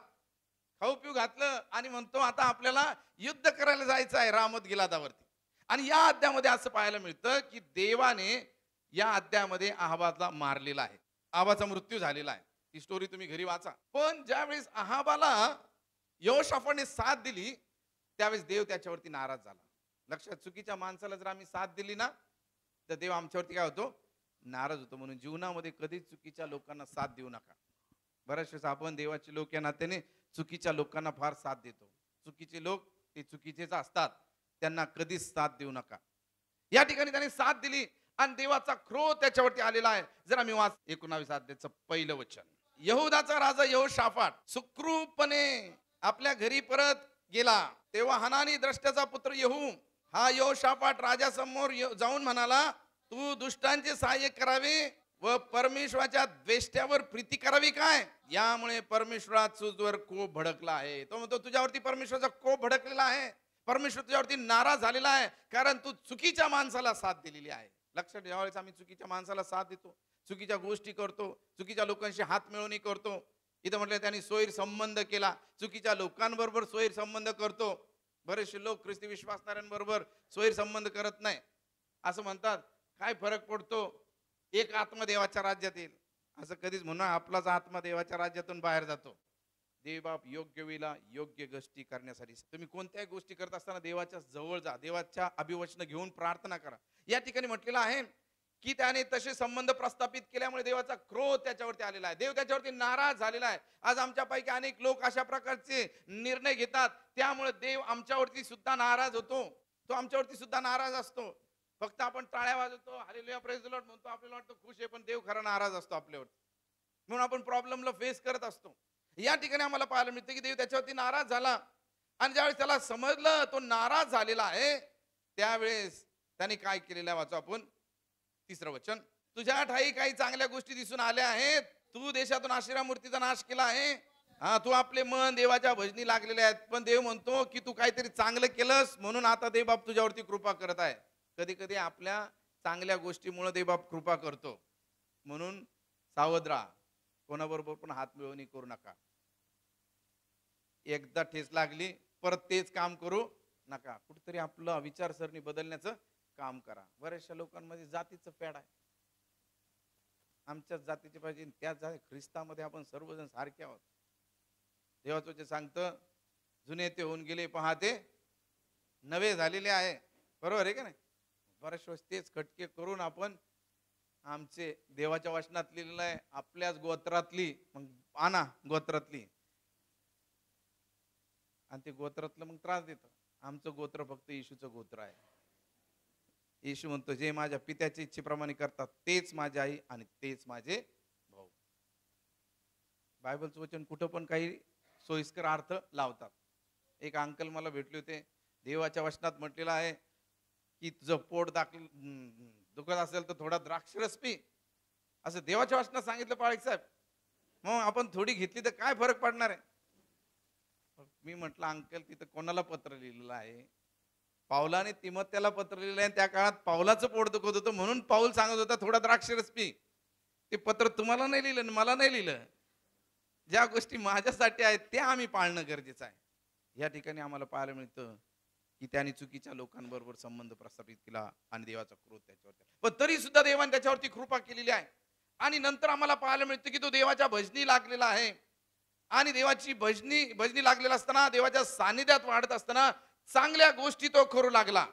खाऊ पिऊ घातलं आणि म्हणतो आता आपल्याला युद्ध करायला जायचं आहे रामोत गिलादावरती. आणि या अध्यायामध्ये असं पाहायला मिळतं की देवाने या अध्यायामध्ये अहाबाला मारलेला आहे. अहाबाचा मृत्यू झालेला आहे. ती स्टोरी तुम्ही घरी वाचा. पण ज्यावेळेस अहाबाला यहोशाफाटने साथ दिली त्यावेळेस देव त्याच्यावरती नाराज झाला. लक्षात, चुकीच्या माणसाला जर आम्ही साथ दिली ना तर देव आमच्यावरती काय होतो? नाराज होतो. म्हणून जीवनामध्ये कधीच चुकीच्या लोकांना साथ देऊ नका. बऱ्याच वेळेस आपण देवाचे लोक या नात्याने चुकीच्या लोकांना फार साथ देतो. चुकीचे लोक ते चुकीचेच असतात, त्यांना कधीच साथ देऊ नका. या ठिकाणी त्याने साथ दिली आणि देवाचा क्रोध त्याच्यावरती आलेला आहे. जर आम्ही 19 अध्यायाचं पहिलं वचन. यहुदाचा राजा यहोशाफाट सुखरूपपणे आपल्या घरी परत गेला तेव्हा हनानी द्रष्ट्याचा पुत्र येहू हा यहोशाफाट राजासमोर जाऊन म्हणाला, तू दुष्टांचे सहाय्य करावे व परमेश्वराच्या द्वेष्ट्यावर प्रीती करावी काय? यामुळे परमेश्वराचा तुझ्यावर कोप भडकला आहे. तो म्हणतो तुझ्यावरती परमेश्वराचा कोप भडकलेला आहे. परमेश्वर तुझ्यावरती नाराज झालेला आहे कारण तू चुकीच्या माणसाला साथ दिलेली आहे. लक्षात, ज्यावेळेस आम्ही चुकीच्या माणसाला साथ देतो, चुकीच्या गोष्टी करतो, चुकीच्या लोकांशी हात मिळवणी करतो. इथं म्हटलं त्यांनी सोयीर संबंध केला, चुकीच्या लोकांबरोबर सोयीर संबंध करतो. बरेचसे लोक ख्रिस्ती विश्वासणाऱ्यांबरोबर सोयीर संबंध करत नाही. असं म्हणतात काय फरक पडतो, एक आत्मा देवाच्या राज्यात येईल. असं कधीच म्हणून आपलाच आत्मा देवाच्या राज्यातून बाहेर जातो. देवबाप योग्य वेळेला योग्य गोष्टी करण्यासाठी. तुम्ही कोणत्याही गोष्टी करत असताना देवाच्या जवळ जा, देवाच्या अभिवचन घेऊन प्रार्थना करा. या ठिकाणी म्हटलेलं आहे की त्याने तसे संबंध प्रस्थापित केल्यामुळे देवाचा क्रोध त्याच्यावरती आलेला आहे. देव त्याच्यावरती नाराज झालेला आहे. आज आमच्यापैकी अनेक लोक अशा प्रकारचे निर्णय घेतात, त्यामुळे देव आमच्यावरती सुद्धा नाराज होतो. तो आमच्यावरती सुद्धा नाराज असतो. फक्त आपण टाळ्या वाजवतो, हालेलुया प्रेज द लॉर्ड म्हणतो, आपल्याला वाटतं खुश आहे, पण देव खरा नाराज असतो आपल्यावरती. म्हणून आपण प्रॉब्लेमला फेस करत असतो. या ठिकाणी आम्हाला पाहायला मिळतं की देव त्याच्यावरती नाराज झाला आणि ज्यावेळेस त्याला समजलं तो नाराज झालेला आहे त्यावेळेस त्याने काय केलेलं आहे वाचू आपण. 3रं वचन. तुझ्या ठाई काही चांगल्या गोष्टी दिसून आल्या आहेत. तू देशातून आशिरा मूर्तीचा नाश केला आहे. हा, तू आपले मन देवाच्या भजनी लागलेले आहेत. पण देव म्हणतो की तू काहीतरी चांगलं केलंस म्हणून आता देवबाप तुझ्यावरती कृपा करत आहे. कधी कधी आपल्या चांगल्या गोष्टीमुळे देवबाप कृपा करतो. म्हणून सावध राहा, कोणाबरोबर पण हात मिळवणी करू नका. एकदा ठेच लागली परत तेच काम करू नका. कुठेतरी आपलं विचारसरणी बदलण्याचं काम करा. बऱ्याचशा लोकांमध्ये जातीचं फॅड आहे. आमच्याच जातीचे पाहिजे, त्याच ख्रिस्तामध्ये आपण सर्वजण सारखे आहोत. देवाचं जे सांगतं, जुने ते होऊन गेले पहाते नवे झालेले आहे. बरोबर आहे का नाही? बऱ्याच वेळेस तेच खटके करून आपण आमचे देवाच्या वचनात लिहिलेलं आहे आपल्याच गोत्रातली, मग आणा गोत्रातली, आणि ते गोत्रातलं मग त्रास देतं. आमचं गोत्र फक्त येशूचं गोत्र आहे. येशू म्हणतो जे माझ्या पित्याच्या इच्छेप्रमाणे करतात तेच माझी आई आणि तेच माझे भाऊ. बायबलचं वचन कुठं पण काही सोयीस्कर अर्थ लावतात. एक अंकल मला भेटले होते. देवाच्या वचनात म्हटलेलं आहे की तुझं पोट दुखत असेल तर थोडा द्राक्षरस पी, असं देवाच्या वचनात सांगितलं पाळीक साहेब. मग आपण थोडी घेतली तर काय फरक पडणार आहे? मी म्हटलं अंकल तिथं कोणाला पत्र लिहिलेलं आहे? पावलाने तिमोथेला पत्र लिहिलं आहे. त्या काळात पावलाचं पोट दुखत होतं म्हणून पाऊल सांगत होता थोडा द्राक्षरस पी. ते पत्र तुम्हाला नाही लिहिलं, मला नाही लिहिलं. ज्या गोष्टी माझ्यासाठी आहेत त्या आम्ही पाळणं गरजेचं आहे. या ठिकाणी आम्हाला पाहायला मिळतं की त्याने चुकीच्या लोकांबरोबर संबंध प्रस्थापित केला आणि देवाचा क्रोध त्याच्यावर. पण तरी सुद्धा देवाने त्याच्यावरती कृपा केलेली आहे. आणि नंतर आम्हाला पाहायला मिळतं की तो देवाच्या भजनी लागलेला आहे. आणि देवाची भजनी लागलेला असताना, देवाच्या सानिध्यात वाढत असताना चांगल्या गोष्टी तो करू लागला.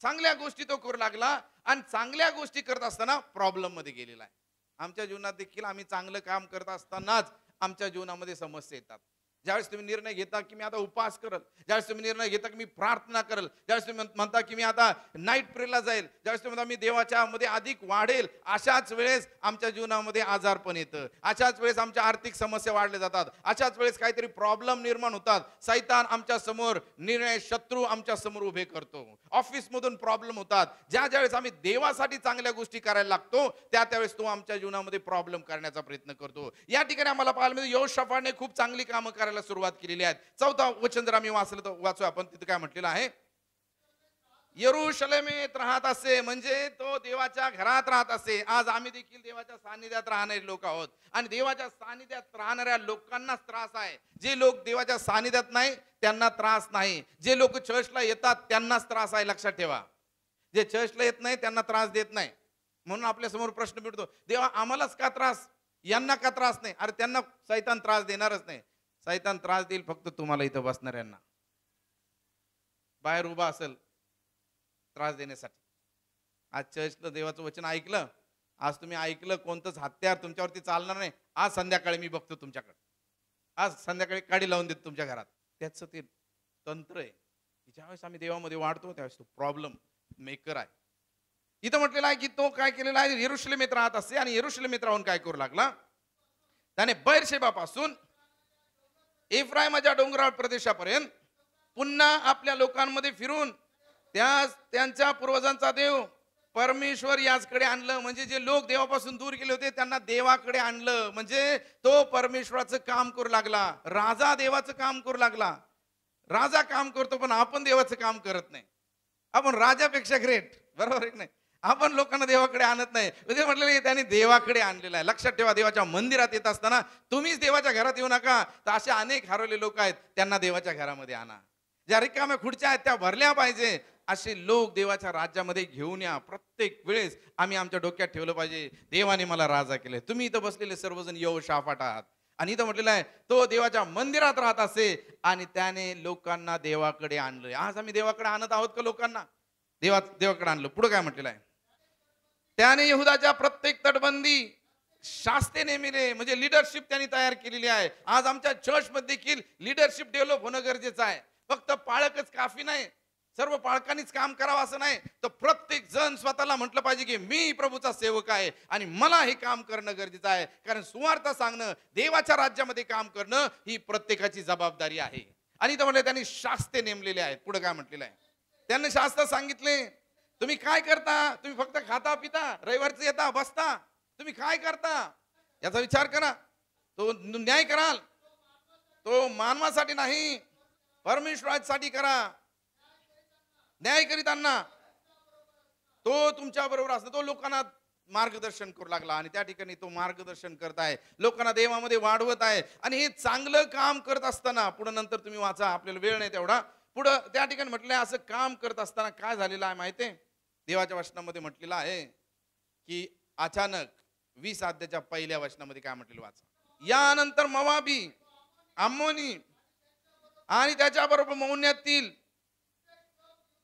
चांगल्या गोष्टी तो करू लागला आणि चांगल्या गोष्टी करत असताना प्रॉब्लेम मध्ये गेलेला आहे. आमच्या जीवनात देखील आम्ही चांगलं काम करत असतानाच आमच्या जीवनामध्ये समस्या येतात. ज्यावेळेस तुम्ही निर्णय घेता की मी आता उपवास करल, ज्यावेळेस तुम्ही निर्णय घेता की मी प्रार्थना करल, ज्यावेळेस तुम्ही म्हणता की मी आता नाईट प्रेला जाईल, ज्यावेळेस तुम्ही म्हणता मी देवाच्या मध्ये अधिक वाढेल, अशाच वेळेस आमच्या जीवनामध्ये आजारपण येतं, अशाच वेळेस आमच्या आर्थिक समस्या वाढल्या जातात, अशाच वेळेस काहीतरी प्रॉब्लेम निर्माण होतात. सैतान आमच्या समोर निर्णय शत्रू आमच्या समोर उभे करतो. ऑफिस मधून प्रॉब्लेम होतात. ज्यावेळेस आम्ही देवासाठी चांगल्या गोष्टी करायला लागतो त्यावेळेस तो आमच्या जीवनामध्ये प्रॉब्लेम करण्याचा प्रयत्न करतो. या ठिकाणी आम्हाला पाहायला मिळतं यहोशाफाटने खूप चांगली कामं करायला सुरुवात केलेली आहेत. 4 वचन जर आम्ही वाचलं तर वाचू आपण. तिथे काय म्हटलेलं आहे? यरूशलेमेत राहत असे, म्हणजे तो देवाच्या घरात राहत असे. आज आम्ही देखील देवाच्या सानिध्यात राहणारे लोक आहोत आणि देवाच्या सानिध्यात राहणाऱ्या लोकांनाच त्रास आहे. जे लोक देवाच्या सानिध्यात नाही त्यांना त्रास नाही. जे लोक चर्चला येतात त्यांनाच त्रास आहे. लक्षात ठेवा, जे चर्चला येत नाही त्यांना त्रास देत नाही. म्हणून आपल्या समोर प्रश्न मिळतो, देवा आम्हालाच का त्रास, यांना का त्रास नाही? अरे त्यांना सैतान त्रास देणारच नाही. सैतान त्रास देईल फक्त तुम्हाला इथं बसणाऱ्यांना. बाहेर उभा असेल त्रास देण्यासाठी. आज चर्चला देवाचं वचन ऐकलं, आज तुम्ही ऐकलं, कोणतंच हत्यार तुमच्यावरती चालणार नाही. आज संध्याकाळी मी बघतो तुमच्याकडे, आज संध्याकाळी काडी लावून देतो तुमच्या घरात. त्याचं ते तंत्र आहे की ज्यावेळेस आम्ही देवामध्ये वाढतो त्यावेळेस तो प्रॉब्लेम मेकर आहे. इथं म्हटलेलं आहे की तो काय केलेला आहे, यरूशलेमेत राहत असे आणि यरूशलेमेत राहून काय करू लागला, त्याने बैरशेबापासून एफ्राईमाच्या डोंगराळ प्रदेशापर्यंत पुन्हा आपल्या लोकांमध्ये फिरून त्यांच्या पूर्वजांचा देव परमेश्वर याचकडे आणलं. म्हणजे जे लोक देवापासून दूर गेले होते त्यांना देवाकडे आणलं. म्हणजे तो परमेश्वराचं काम करू लागला. राजा देवाचं काम करू लागला. राजा काम करतो पण आपण देवाचं काम करत नाही. आपण राजापेक्षा ग्रेट, बरोबर आहे की नाही? आपण लोकांना देवाकडे आणत नाही. म्हणजे म्हटलेलं त्यांनी देवाकडे आणलेलं आहे. लक्षात ठेवा, देवाच्या मंदिरात येत असताना तुम्हीच देवाच्या घरात येऊ नका. तर असे अनेक हरवले लोक आहेत, त्यांना देवाच्या घरामध्ये आणा. ज्या रिकाम्या खुर्च्या आहेत त्या भरल्या पाहिजे. असे लोक देवाच्या राज्यामध्ये घेऊन या. प्रत्येक वेळेस आम्ही आमच्या डोक्यात ठेवलं पाहिजे, देवाने मला राजा केले. तुम्ही इथं बसलेले सर्वजण यहोशाफाट आहात आणि इथं म्हटलेलं आहे तो देवाच्या मंदिरात राहत असे आणि त्याने लोकांना देवाकडे आणलं. आज आम्ही देवाकडे आणत आहोत का लोकांना? देवाकडे आणलं. पुढे काय म्हटलेलं आहे, त्याने यहुदाच्या प्रत्येक तटबंदी शास्ते नेमिले. म्हणजे लिडरशिप त्यांनी तयार केलेली आहे. आज आमच्या चर्च मध्ये देखील लिडरशिप डेव्हलप होणं गरजेचं आहे. फक्त पाळकच काफी नाही, सर्व पाळकांनीच काम करावं असं नाही. तर प्रत्येक जण स्वतःला म्हटलं पाहिजे की मी प्रभूचा सेवक आहे आणि मला हे काम करणं गरजेचं आहे. कारण सुवार्ता सांगणं, देवाच्या राज्यामध्ये काम करणं ही प्रत्येकाची जबाबदारी आहे. आणि तर म्हणले त्यांनी शास्ते नेमलेले आहेत. पुढे काय म्हटलेलं आहे, त्यांनी शास्त्र सांगितले तुम्ही काय करता, तुम्ही फक्त खाता पिता, रविवारचं येता बसता, तुम्ही काय करता याचा विचार करा. तो न्याय कराल, तो मानवासाठी नाही परमेश्वरासाठी करा. न्याय करीताना तो तुमच्या बरोबर असतो. तो लोकांना मार्गदर्शन करू लागला आणि त्या ठिकाणी तो मार्गदर्शन करत आहे, लोकांना देवामध्ये वाढवत आहे. आणि हे चांगलं काम करत असताना पुढे नंतर तुम्ही वाचा, आपल्याला वेळ नाही तेवढा. पुढे त्या ठिकाणी म्हटलंय असं काम करत असताना काय झालेलं आहे माहितीये, देवाच्या वचनामध्ये म्हटलेलं आहे की अचानक 20 अध्यायाच्या पहिल्या वचनामध्ये काय म्हटलेलं वाचा, यानंतर मोवाबी, अम्मोनी आणि त्याच्याबरोबर मौन्यातील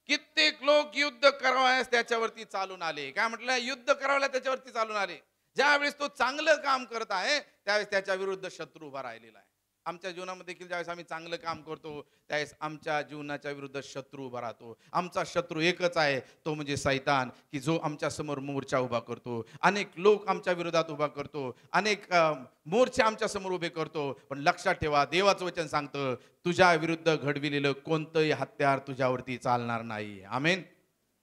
कित्येक लोक युद्ध करावयास त्याच्यावरती चालून आले. काय म्हटलं, युद्ध करायला त्याच्यावरती चालून आले. ज्यावेळेस तो चांगलं काम करत आहे त्यावेळेस त्याच्या विरुद्ध शत्रू उभा राहिलेला आहे. आमच्या जीवनामध्ये देखील ज्यावेळेस आम्ही चांगलं काम करतो त्यावेळेस आमच्या जीवनाच्या विरुद्ध शत्रू उभा राहतो. आमचा शत्रू एकच आहे, तो म्हणजे सैतान, की जो आमच्या समोर मोर्चा उभा करतो. अनेक लोक आमच्या विरोधात उभा करतो, अनेक मोर्चे आमच्या समोर उभे करतो. पण लक्षात ठेवा, देवाचं वचन सांगतं तुझ्या विरुद्ध घडविलेलं कोणतंही हत्यार तुझ्यावरती चालणार नाही. आमेन.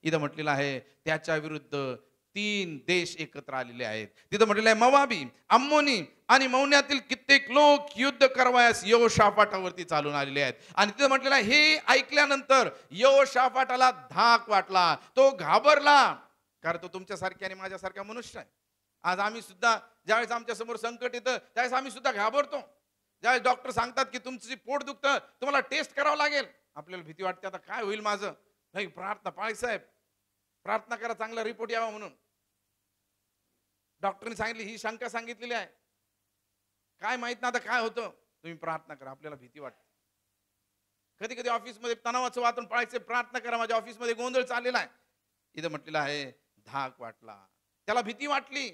इथं म्हटलेलं आहे त्याच्या विरुद्ध 3 देश एकत्र आलेले आहेत. तिथं म्हटलेलं आहे मोवाबी, अम्मोनी आणि मौन्यातील कित्येक लोक युद्ध करवायस यहोशाफाटावरती चालून आलेले आहेत. आणि तिथं म्हटलेलं आहे हे ऐकल्यानंतर यहोशाफाटाला धाक वाटला, तो घाबरला. कारण तो तुमच्यासारख्या आणि माझ्यासारख्या मनुष्य आहे. आज आम्ही सुद्धा ज्यावेळेस आमच्या समोर संकट येतं त्यावेळेस आम्ही सुद्धा घाबरतो. ज्यावेळेस डॉक्टर सांगतात की तुमचं पोट दुखतं, तुम्हाला टेस्ट करावं लागेल, आपल्याला भीती वाटते आता काय होईल माझं. नाही, प्रार्थना, पाळी साहेब प्रार्थना करा चांगला रिपोर्ट यावा म्हणून. डॉक्टरने सांगितली, ही शंका सांगितलेली आहे, काय माहित ना आता काय होतं, तुम्ही प्रार्थना करा. आपल्याला भीती वाटते. कधी कधी ऑफिसमध्ये तणावाचं वातावरण, पाळायचं, प्रार्थना करा, माझ्या ऑफिसमध्ये गोंधळ चाललेला आहे. इथं म्हटलेलं आहे धाक वाटला, त्याला भीती वाटली.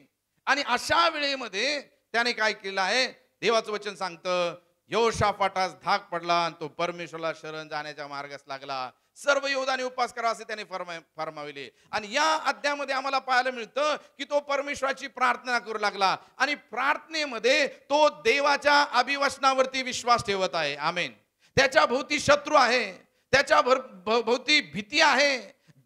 आणि अशा वेळेमध्ये त्याने काय केलं आहे, देवाचं वचन सांगतं यहोशाफाटास धाक पडला आणि तो परमेश्वराला शरण जाण्याच्या मार्गास लागला. सर्व यहूदाने उपवास करा असे त्याने फरमाविले. आणि या अध्यायामध्ये आम्हाला पाहायला मिळतं की तो परमेश्वराची प्रार्थना करू लागला आणि प्रार्थनेमध्ये तो देवाच्या अभिवचनावरती विश्वास ठेवत आहे. आमेन. त्याच्या भोवती शत्रू आहे, त्याच्या भोवती भीती आहे,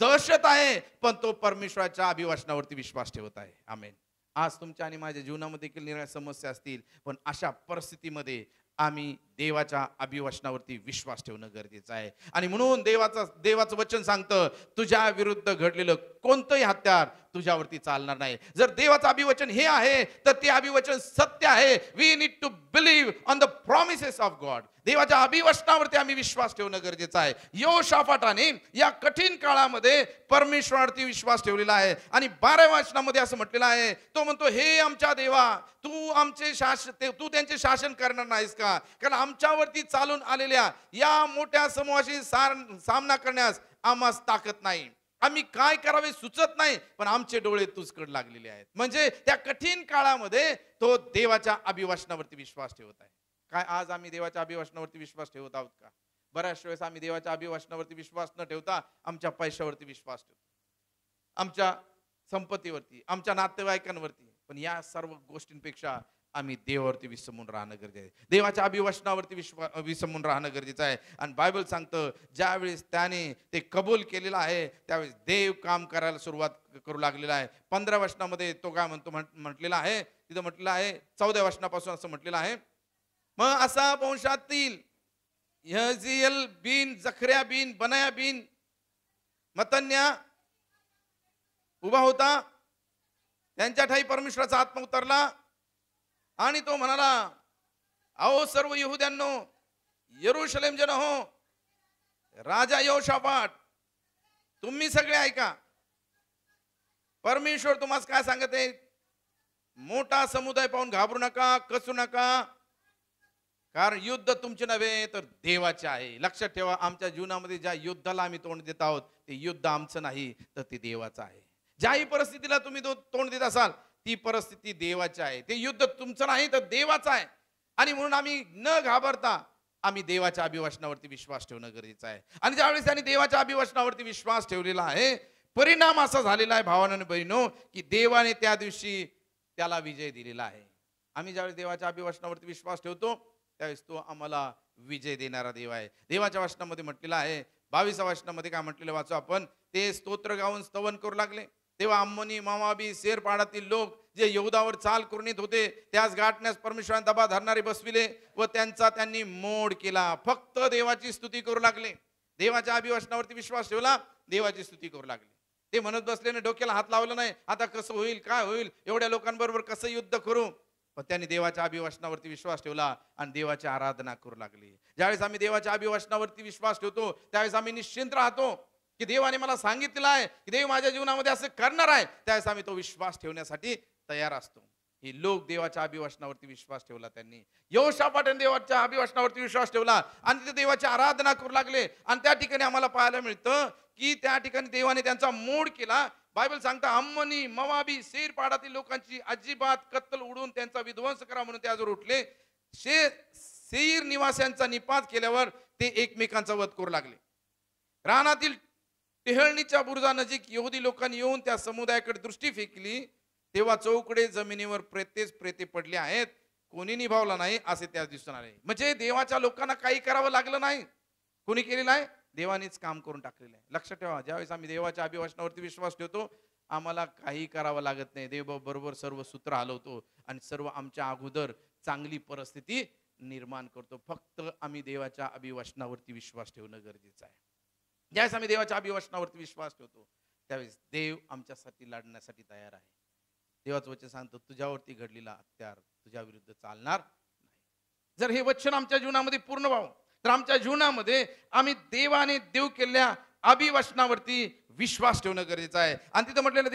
दहशत आहे, पण तो परमेश्वराच्या अभिवचनावरती विश्वास ठेवत आहे. आमेन. आज तुमच्या आणि माझ्या जीवनामध्ये देखील निराळ्या समस्या असतील, पण अशा परिस्थितीमध्ये आम्ही देवाच्या अभिवचनावरती विश्वास ठेवणं गरजेचं आहे. आणि म्हणून देवाचं वचन सांगतं, तुझ्या विरुद्ध घडलेलं कोणतंही हत्यार तुझ्यावरती चालणार नाही. जर देवाचं अभिवचन हे आहे तर ते अभिवचन सत्य आहे. We need to believe on the promises of God. देवाच्या अभिवचनावरती आम्ही विश्वास ठेवणं गरजेचं आहे. यहोशाफाटाने या कठीण काळामध्ये परमेश्वरावरती विश्वास ठेवलेला आहे. आणि 12व्या वचनामध्ये असं म्हटलेलं आहे, तो म्हणतो, हे आमच्या देवा, तू त्यांचे शासन करणार नाहीस का? कारण आमच्यावरती चालून आलेल्या या मोठ्या समूहाशी सामना करण्यास आम्हास ताकद नाही. आम्ही काय करावे सुचत नाही, पण आमचे डोळे तुझकडे लागलेले आहेत. म्हणजे त्या कठीण काळामध्ये तो देवाच्या अभिवचनावरती विश्वास ठेवत आहे. काय आज आम्ही देवाच्या अभिवचनावरती विश्वास ठेवत आहोत का? बऱ्याच वेळेस आम्ही देवाच्या अभिवचनावरती विश्वास न ठेवता आमच्या पैशावरती विश्वास ठेवतो, आमच्या संपत्तीवरती, आमच्या नातेवाईकांवरती. पण या सर्व गोष्टींपेक्षा आम्ही देवावरती विसंबून राहणं गरजेचं आहे. देवाच्या अभिवचनावरती विसंबून राहणं गरजेचं आहे. आणि बायबल सांगतं, ज्यावेळेस त्याने ते कबूल केलेलं आहे त्यावेळेस देव काम करायला सुरुवात करू लागलेला आहे. 15व्या वचनामध्ये तो काय म्हणतो म्हटलेला आहे, तिथं म्हटलेलं आहे 14व्या वचनापासून असं म्हटलेलं आहे, मग असा वंशातील यहजीएल बिन जखऱ्या बिन बनाया बिन मतन्या उभा होता. त्यांच्या ठाई परमेश्वराचा आत्मा उतरला आणि तो म्हणाला, अहो सर्व यहूद्यांनो, यरूशलेम जन हो, राजा यहोशाफाट, तुम्ही सगळे ऐका. परमेश्वर तुम्हाला काय सांगत आहे? मोठा समुदाय पाहून घाबरू नका, कचू नका, कारण युद्ध तुमचे नव्हे तर देवाचे आहे. लक्षात ठेवा, आमच्या जीवनामध्ये ज्या युद्धाला आम्ही तोंड देत आहोत ते युद्ध आमचं नाही तर ते देवाचं आहे. ज्याही परिस्थितीला तुम्ही तोंड देत असाल ती परिस्थिती देवाची आहे. ते युद्ध तुमचं नाही तर देवाचं आहे. आणि म्हणून आम्ही न घाबरता आम्ही देवाच्या अभिवचनावरती विश्वास ठेवणं गरजेचं आहे. आणि ज्यावेळेस त्यांनी देवाच्या अभिवचनावरती विश्वास ठेवलेला आहे, परिणाम असा झालेला आहे भावांनो आणि बहिणो, की देवाने त्या दिवशी त्याला विजय दिलेला आहे. आम्ही ज्यावेळेस देवाच्या अभिवचनावरती विश्वास ठेवतो त्यावेळेस तो आम्हाला विजय देणारा देव आहे. देवाच्या वचनामध्ये म्हटलेलं आहे, 22व्या वचनामध्ये काय म्हटलेलं वाचू आपण, ते स्तोत्र गाऊन स्तवन करू लागले. तेव्हा अम्मोनी, मोआबी, सेर पहाडातील लोक जे यहूदावर चाल करून येत होते त्यास गाठण्यास परमेश्वराने दबा धरणारे बसविले व त्यांचा त्यांनी मोड केला. फक्त देवाची स्तुती करू लागले. देवाच्या अभिवचनावरती विश्वास ठेवला, देवाची स्तुती करू लागले. ते म्हणत बसले, डोक्याला हात लावला नाही, आता कसं होईल, काय होईल, एवढ्या लोकांबरोबर कसं युद्ध करू. पण त्यांनी देवाच्या अभिवचनावरती विश्वास ठेवला आणि देवाची आराधना करू लागली. ज्यावेळेस आम्ही देवाच्या अभिवचनावरती विश्वास ठेवतो त्यावेळेस आम्ही निश्चिंत राहतो की देवाने मला सांगितलेलं आहे की देव माझ्या जीवनामध्ये असं करणार आहे. त्यावेळेस आम्ही तो विश्वास ठेवण्यासाठी तयार असतो. हे लोक देवाच्या अभिवचनावरती विश्वास ठेवला. त्यांनी यहोशाफाटाने देवाच्या अभिवचनावरती विश्वास ठेवला आणि तिथे देवाची आराधना करू लागले. आणि त्या ठिकाणी आम्हाला पाहायला मिळतं की त्या ठिकाणी देवाने त्यांचा मोड केला. बायबल सांगता, अम्मोनी, मोआबी, सेर पहाडातील लोकांची अजिबात कत्तल उडून त्यांचा विध्वंस करा म्हणून त्याजवळ उठले. सेईर निवासियांचा निपात केल्यावर ते एकमेकांचा वध करू लागले. रानातील टेहळणीच्या बुरुजानजीक यहुदी लोकांनी येऊन त्या समुदायाकडे दृष्टी फेकली तेव्हा चौकडे जमिनीवर प्रेते पडले आहेत, कोणी निभावला नाही असे त्या दिसून आले. म्हणजे देवाच्या लोकांना काही करावं लागलं नाही. कोणी केलेलं आहे? देवानेच काम करून टाकलेलं आहे. लक्षात ठेवा, ज्यावेळेस आम्ही देवाच्या अभिवचनावरती विश्वास ठेवतो आम्हाला काही करावं लागत नाही. देव बरोबर सर्व सूत्र हलवतो आणि सर्व आमच्या अगोदर चांगली परिस्थिती निर्माण करतो. फक्त आम्ही देवाच्या अभिवचनावरती विश्वास ठेवणं गरजेचं आहे. ज्यावेळेस आम्ही देवाच्या अभिवचनावरती विश्वास ठेवतो त्यावेळेस देव आमच्यासाठी लढण्यासाठी तयार आहे. देवाचं वचन सांगतो, तुझ्यावरती घडलेला हत्यार तुझ्या विरुद्ध चालणार नाही. जर हे वचन आमच्या जीवनामध्ये पूर्ण व्हावं तर आमच्या जीवनामध्ये आम्ही देवाने देव केलेल्या अभिवचनावरती विश्वास ठेवणं गरजेचं आहे. आणि तिथं म्हटलेलं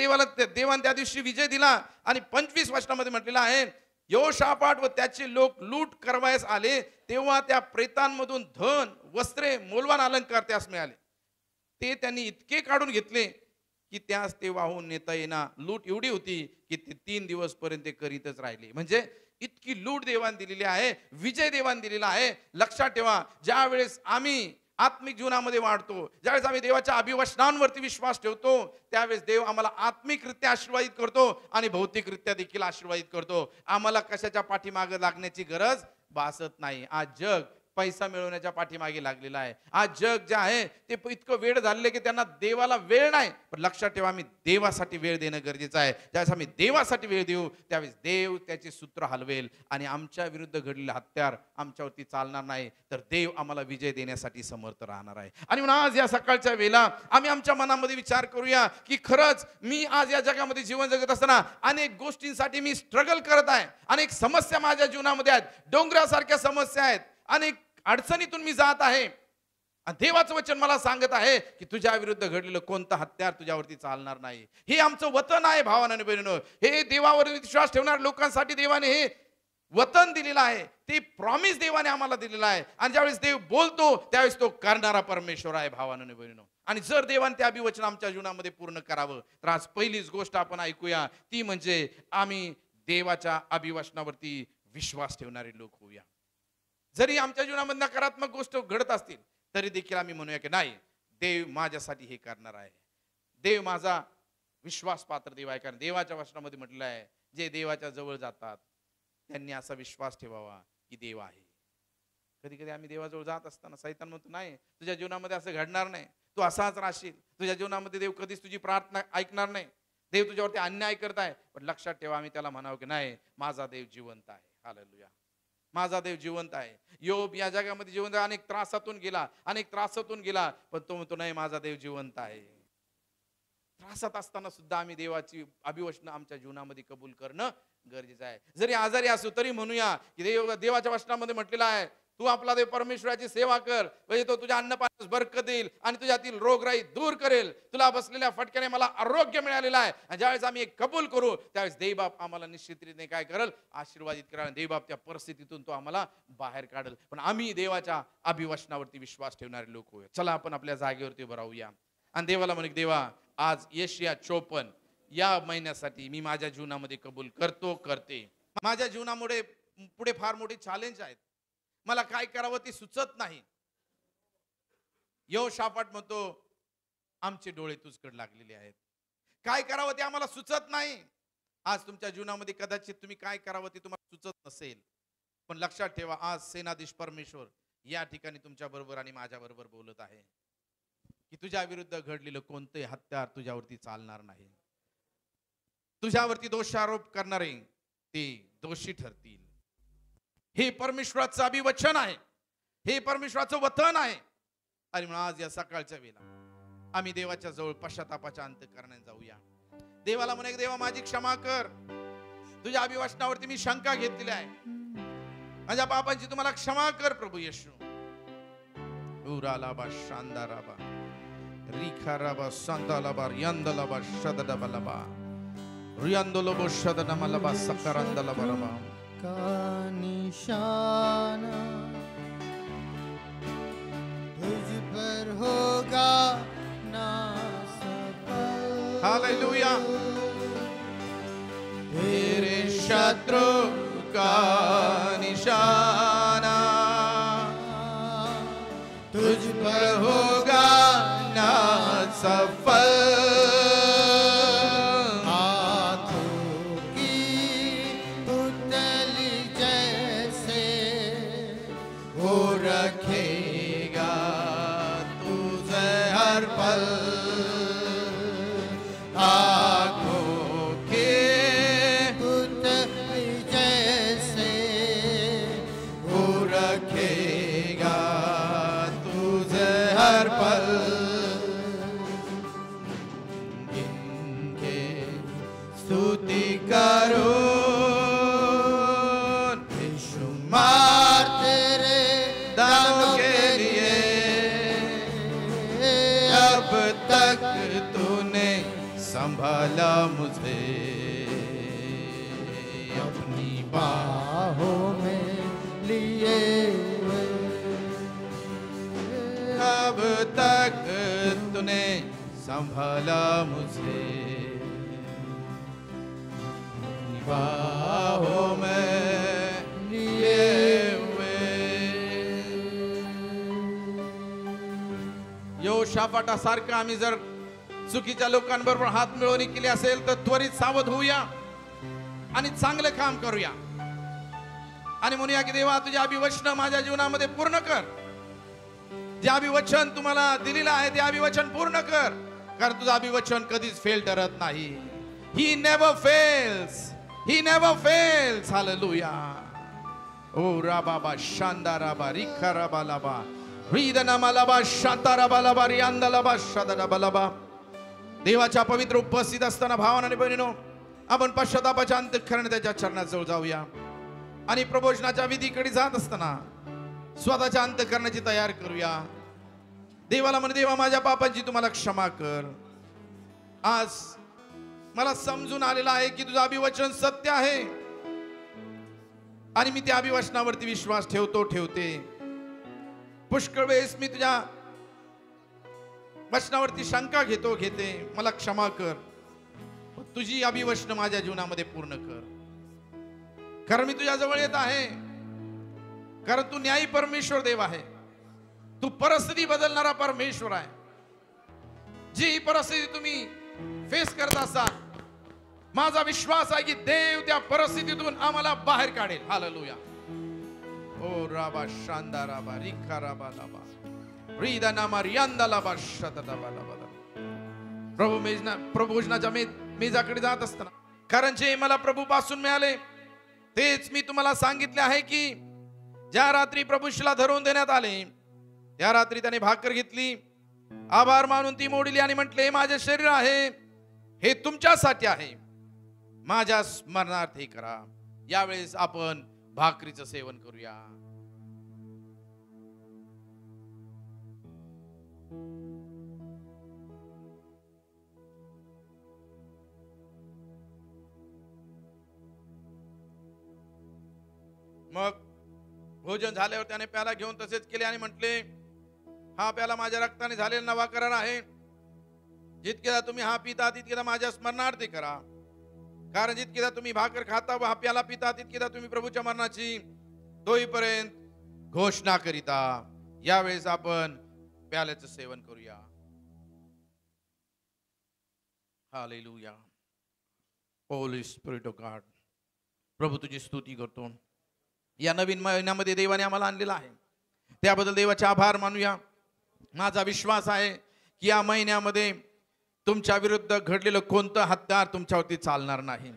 देवाने त्या दिवशी विजय दिला. आणि 25 वचनामध्ये म्हटलेलं आहे, यहोशाफाट व त्याचे लोक लूट करवायस आले तेव्हा त्या प्रेतांमधून धन, वस्त्रे, मौल्यवान अलंकार त्यास मिळाले. ते त्यांनी इतके काढून घेतले की त्यास ते वाहून नेता येणार. लूट एवढी होती की ते 3 दिवस पर्यंत करीतच राहिले. म्हणजे इतकी लूट देवान दिलेली आहे, विजय देवान दिलेला आहे. लक्षात ठेवा, ज्या वेळेस आम्ही आत्मिक जीवनामध्ये वाढतो, ज्यावेळेस आम्ही देवाच्या अभिवचनांवरती विश्वास ठेवतो, त्यावेळेस देव आम्हाला आत्मिकरित्या आशीर्वादित करतो आणि भौतिकरित्या देखील आशीर्वादित करतो. आम्हाला कशाच्या पाठीमागे लागण्याची गरज भासत नाही. आज जग पैसा मिळवण्याच्या पाठीमागे लागलेला आहे. आज जग जे आहे ते इतकं वेळ झालेलं की त्यांना देवाला वेळ नाही. पण लक्षात ठेवा, आम्ही देवासाठी वेळ देणं गरजेचं आहे. ज्यावेळेस आम्ही देवासाठी वेळ देऊ, त्यावेळेस देव त्याचे सूत्र हलवेल आणि आमच्या विरुद्ध घडलेलं हत्यार आमच्यावरती चालणार नाही, तर देव आम्हाला विजय देण्यासाठी समर्थ राहणार आहे. आणि म्हणून आज या सकाळच्या वेळेला आम्ही आमच्या मनामध्ये विचार करूया की खरंच मी आज या जगामध्ये जीवन जगत असताना अनेक गोष्टींसाठी मी स्ट्रगल करत आहे. अनेक समस्या माझ्या जीवनामध्ये आहेत, डोंगरासारख्या समस्या आहेत, अनेक अडचणीतून मी जात आहे. देवाचं वचन मला सांगत आहे की तुझ्या विरुद्ध घडलेलं कोणतं हत्यार तुझ्यावरती चालणार नाही. हे आमचं वतन आहे भावांनो आणि बहिणींनो. हे देवावर विश्वास ठेवणाऱ्या लोकांसाठी देवाने हे वतन दिलेलं आहे. ते प्रॉमिस देवाने आम्हाला दिलेलं आहे. आणि ज्यावेळेस देव बोलतो त्यावेळेस तो करणारा परमेश्वर आहे भावांनो आणि बहिणींनो. आणि जर देवाने ते अभिवचन आमच्या जीवनामध्ये पूर्ण करावं, तर आज पहिलीच गोष्ट आपण ऐकूया, ती म्हणजे आम्ही देवाच्या अभिवचनावरती विश्वास ठेवणारे लोक होऊया. जरी आमच्या जीवनामध्ये नकारात्मक गोष्ट घडत असतील तरी देखील आम्ही म्हणूया की नाही, देव माझ्यासाठी हे करणार आहे. देव माझा विश्वासपात्र देव आहे. कारण देवाच्या वचनामध्ये म्हटलं आहे, जे देवाच्या जवळ जातात त्यांनी असा विश्वास ठेवावा की देव आहे. कधी कधी आम्ही देवाजवळ जात असताना सैतान म्हणतो, नाही, तुझ्या जीवनामध्ये असं घडणार नाही, तू असाच राहशील, तुझ्या जीवनामध्ये देव कधीच तुझी प्रार्थना ऐकणार नाही, देव तुझ्यावरती अन्याय करत आहे. पण लक्षात ठेवा, आम्ही त्याला म्हणावं की नाही, माझा देव जिवंत आहे. हालेलुया, माझा देव जिवंत आहे. योब या जगामध्ये जिवंत अनेक त्रासातून गेला, पण तो म्हणतो नाही, माझा देव जिवंत आहे. त्रासात असताना सुद्धा आम्ही देवाची अभिवचनं आमच्या जीवनामध्ये कबूल करणं गरजेचं आहे. जरी आजारी असू तरी म्हणूया की देवाच्या वचनामध्ये म्हटलेलं आहे, तू आपला देव परमेश्वराची सेवा कर, म्हणजे तो तुझ्या अन्नपाण्यास बरकत देईल आणि तुझ्यातील रोगराई दूर करेल. तुला बसलेल्या फटक्याने मला आरोग्य मिळालेलं आहे. आणि ज्यावेळेस आम्ही एक कबूल करू त्यावेळेस देवबाप आम्हाला निश्चितरीत्या काय करेल, आशीर्वादित करेल. देवबाप त्या परिस्थितीतून तो आम्हाला बाहेर काढेल. पण आम्ही देवाच्या अभिवचनावरती विश्वास ठेवणारे लोक होऊया. चला आपण आपल्या जागेवरती उभं राहूया आणि देवाला म्हणू, देवा, आज यशाया 54 या महिन्यासाठी मी माझ्या जीवनामध्ये कबूल करते. माझ्या जीवनामुळे पुढे फार मोठे चॅलेंज आहेत, मला काय करावं ते सुचत नाही. यहोशाफाट म्हणतो, आमचे डोळे तुझकडे लागलेले आहेत, काय करावं ते आम्हाला सुचत नाही. आज तुमच्या जीवनामध्ये कदाचित तुम्ही काय करावं ते तुम्हाला सुचत नसेल, पण लक्षात ठेवा, आज सेनाधीश परमेश्वर या ठिकाणी तुमच्या बरोबर आणि माझ्या बरोबर बोलत आहे की तुझ्या विरुद्ध घडलेलं कोणतंही हत्यार तुझ्यावरती चालणार नाही. तुझ्यावरती दोषारोप करणारे ते दोषी ठरतील. हे परमेश्वराचं अभिवचन आहे, हे परमेश्वराचं वचन आहे. आणि म्हणून आज या सकाळच्या वेळेला आम्ही देवाच्या जवळ पश्चातापाच्या अंतःकरणाने जाऊया. देवाला म्हणे, देवा, माझी क्षमा कर, तुझ्या अभिवचनावरती मी शंका घेतलेली आहे, माझ्या पापांची तुम्हाला क्षमा कर प्रभू येशू. उरालाबा शांदाराबा रिखाराबा संतालाबा यंदलाबा शददबलबा रियंदलोबो शदनमलबा सकरंदलबरबा का निशाना तुझ पर होगा ना सफल. हालेलुया. तेरे शत्रु का निशाना तुझ पर होगा ना सफल. संभाला मुझे अपनी बाहों में लिए, अब तक तूने संभाला मुझे अपनी बाहों में. यहोशाफाटासारखं आम्ही जर चुकीच्या लोकांबरोबर हात मिळवणी केली असेल तर त्वरित सावध होऊया आणि चांगलं काम करूया आणि म्हणूया की देवा तुझे अभिवचन माझ्या जीवनामध्ये पूर्ण कर. जे अभिवचन तुम्हाला दिलेलं आहे ते अभिवचन पूर्ण कर, कारण तुझं अभिवचन कधीच फेल ठरत नाही. He never fails, he never fails. Hallelujah. ओ राबाबा शांदाराबा रिखाराबा लाबा रीदनामालाबा शांताराबा लाबा रियांदालाबा शादाराबा लाबा. देवाच्या पवित्र उपस्थित असताना भावांनो आणि बहिणींनो, आपण पश्चातापाच्या अंतःकरणाने त्याच्या चरणाजवळ जाऊया आणि प्रबोधनाच्या विधीकडे जात असताना स्वतःच्या अंतःकरणाची तयार करूया. देवाला म्हणे, देवा माझ्या पापांची तुम्हाला क्षमा कर. आज मला समजून आलेलं आहे की तुझं अभिवचन सत्य आहे आणि मी त्या अभिवचनावरती विश्वास ठेवते. पुष्कळ वेळेस मी तुझ्या वचनावरती शंका घेते. मला क्षमा कर. तुझी अभिवचन माझ्या जीवनामध्ये पूर्ण कर, कारण मी तुझ्या जवळ येत आहे, कारण तू न्यायी परमेश्वर देव आहे. तू परिस्थिती बदलणारा परमेश्वर आहे. जी परिस्थिती तुम्ही फेस करत असाल, माझा विश्वास आहे की देव त्या परिस्थितीतून आम्हाला बाहेर काढेल. हालेलुया. ओ राबा शांदा राबा रिखा राबा लाबा रीदाना मारियांदा लाबा शतदाबा लाबा. प्रभुजनाच्या मेजाकडे जात असताना, कारण जे मला प्रभू पासून मिळाले तेच मी तुम्हाला सांगितले आहे की ज्या रात्री प्रभूशीला धरून देण्यात आले त्या रात्री त्याने भाकर घेतली, आभार मानून ती मोडली आणि म्हटले, माझे शरीर आहे, हे तुमच्यासाठी आहे, माझ्या स्मरणार्थ हे करा. यावेळेस आपण भाकरीचं सेवन करूया. मग भोजन झाल्यावर त्याने प्याला घेऊन तसेच केले आणि म्हटले, हा प्याला माझ्या रक्ताने झालेला नवा करार आहे. जितकेदा तुम्ही हा पिता तितकेदा माझ्या स्मरणार्थ करा. कारण जितकेदा तुम्ही भाकर खाता व हा प्याला पिता तितकेदा तुम्ही प्रभूच्या मरणाची होईपर्यंत घोषणा करिता. यावेळेस आपण प्याल्याचं सेवन करूया. Hallelujah. Holy spirit of God, प्रभू तुझी स्तुती करतो. या नवीन महिन्यामध्ये देवाने आम्हाला आणलेला आहे, त्याबद्दल देवाचे आभार मानूया. माझा विश्वास आहे की या महिन्यामध्ये तुमच्या विरुद्ध घडलेलं कोणतं हत्यार तुमच्यावरती चालणार नाही.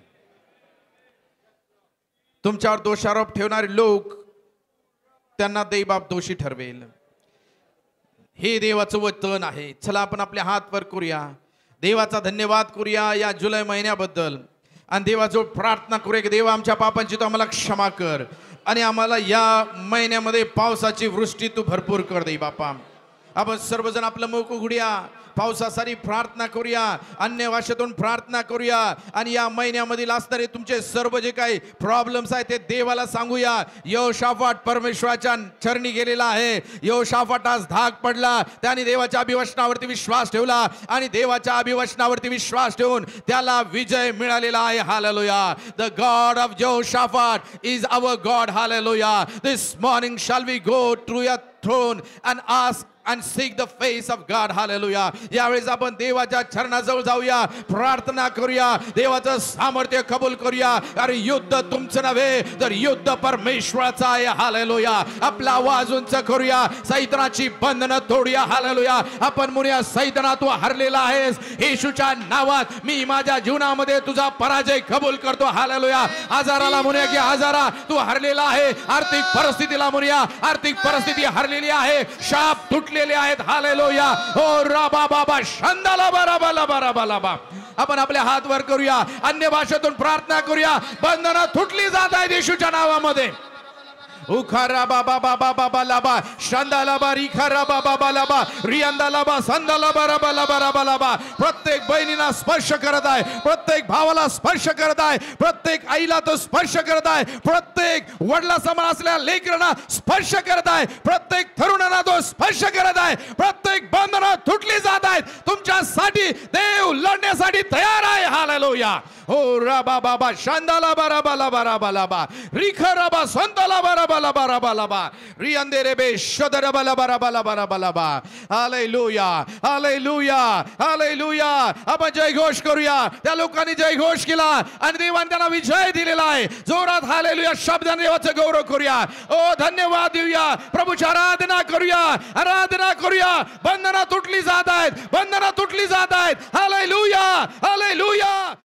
तुमच्यावर दोषारोप ठेवणारे लोक, त्यांना देवबाप दोषी ठरवेल. हे देवाचं वचन आहे. चला आपण आपले हात वर करूया, देवाचा धन्यवाद करूया या जुलै महिन्याबद्दल आणि देवाजवळ प्रार्थना करूया की देवा आमच्या पापांची तू आम्हाला क्षमा कर आणि आम्हाला या महिन्यामध्ये पावसाची वृष्टी तू भरपूर कर दे बापा. आपण सर्वजण आपलं मुख उघडूया, पावसासाठी प्रार्थना करूया, अन्य भाषेतून प्रार्थना करूया आणि या महिन्यामधील असणारे तुमचे सर्व जे काही प्रॉब्लेम्स आहेत ते देवाला सांगूया. यहोशाफाट परमेश्वराच्या चरणी गेलेला आहे. यहोशाफाटास धाक पडला, त्याने देवाच्या अभिवचनावरती विश्वास ठेवला आणि देवाच्या अभिवचनावरती विश्वास ठेवून त्याला विजय मिळालेला आहे. Hallelujah. The God of Jehoshaphat is our God. Hallelujah. This morning shall we go to your throne and ask and seek the face of God. Hallelujah. यावेळेस आपण देवाच्या चरणाजवळ जाऊया, प्रार्थना करूया, देवाचं सामर्थ्य कबूल करूया. अरे युद्ध तुमचं नव्हे तर युद्ध परमेश्वराचं आहे. हालेलुया. आपला आवाज उंच करूया, सैतानाची बंधनं तोडूया. हालेलुया. आपण म्हणूया, सैताना तू हरलेला आहेस. येशूच्या नावात मी माझ्या जीवनामध्ये तुझा पराजय कबूल करतो. हालेलुया. आजाराला म्हणूया की आजारा तू हरलेला आहे. आर्थिक परिस्थितीला म्हणूया, आर्थिक परिस्थिती हरलेली आहे. शाप तुटलेले आहेत. हालेलुया. ओ राबा बाबा शंदाला बाराबा लाबा राबा लाबा. आपण आपले हात वर करूया, अन्य भाषेतून प्रार्थना करूया. बंधनं तुटली जात आहेत येशूच्या नावामध्ये. उखारा बाबा बाबा बाबा लाबा शंदाला बा रिखारा बाबा बाबा लाबा रियांदा लाबा संदाला बाराबा लाबा राबा लाबा. प्रत्येक बहिणीला स्पर्श करत आहे, प्रत्येक भावाला स्पर्श करत आहे, प्रत्येक आईला तो स्पर्श करत आहे, प्रत्येक वडिला समान असलेल्या लेकरांना स्पर्श करत आहे, प्रत्येक तरुणांना तो स्पर्श करत आहे. प्रत्येक बंधनं तुटली जात आहेत. तुमच्यासाठी देव लढण्यासाठी तयार आहे. हालेलुया. ओ राबा बाबा शांदाला बारा बाला बारा बाला बा रिखा राबा संताला बारा बाला बारा बाला बा रियांदे रे बे शदरा बाला बारा बाला बारा बाला बा हालेलुया हालेलुया हालेलुया आपण जयघोष करूया त्या लोकांनी जयघोष केला आणि देवाने त्यांना विजय दिलेला आहे जोरात हालेलुया शब्दाने देवाचे गौरव करूया ओ धन्यवाद देऊया प्रभूची आराधना करूया बंधना तुटली जात आहेत बंधना तुटली जात आहेत हालेलुया हालेलुया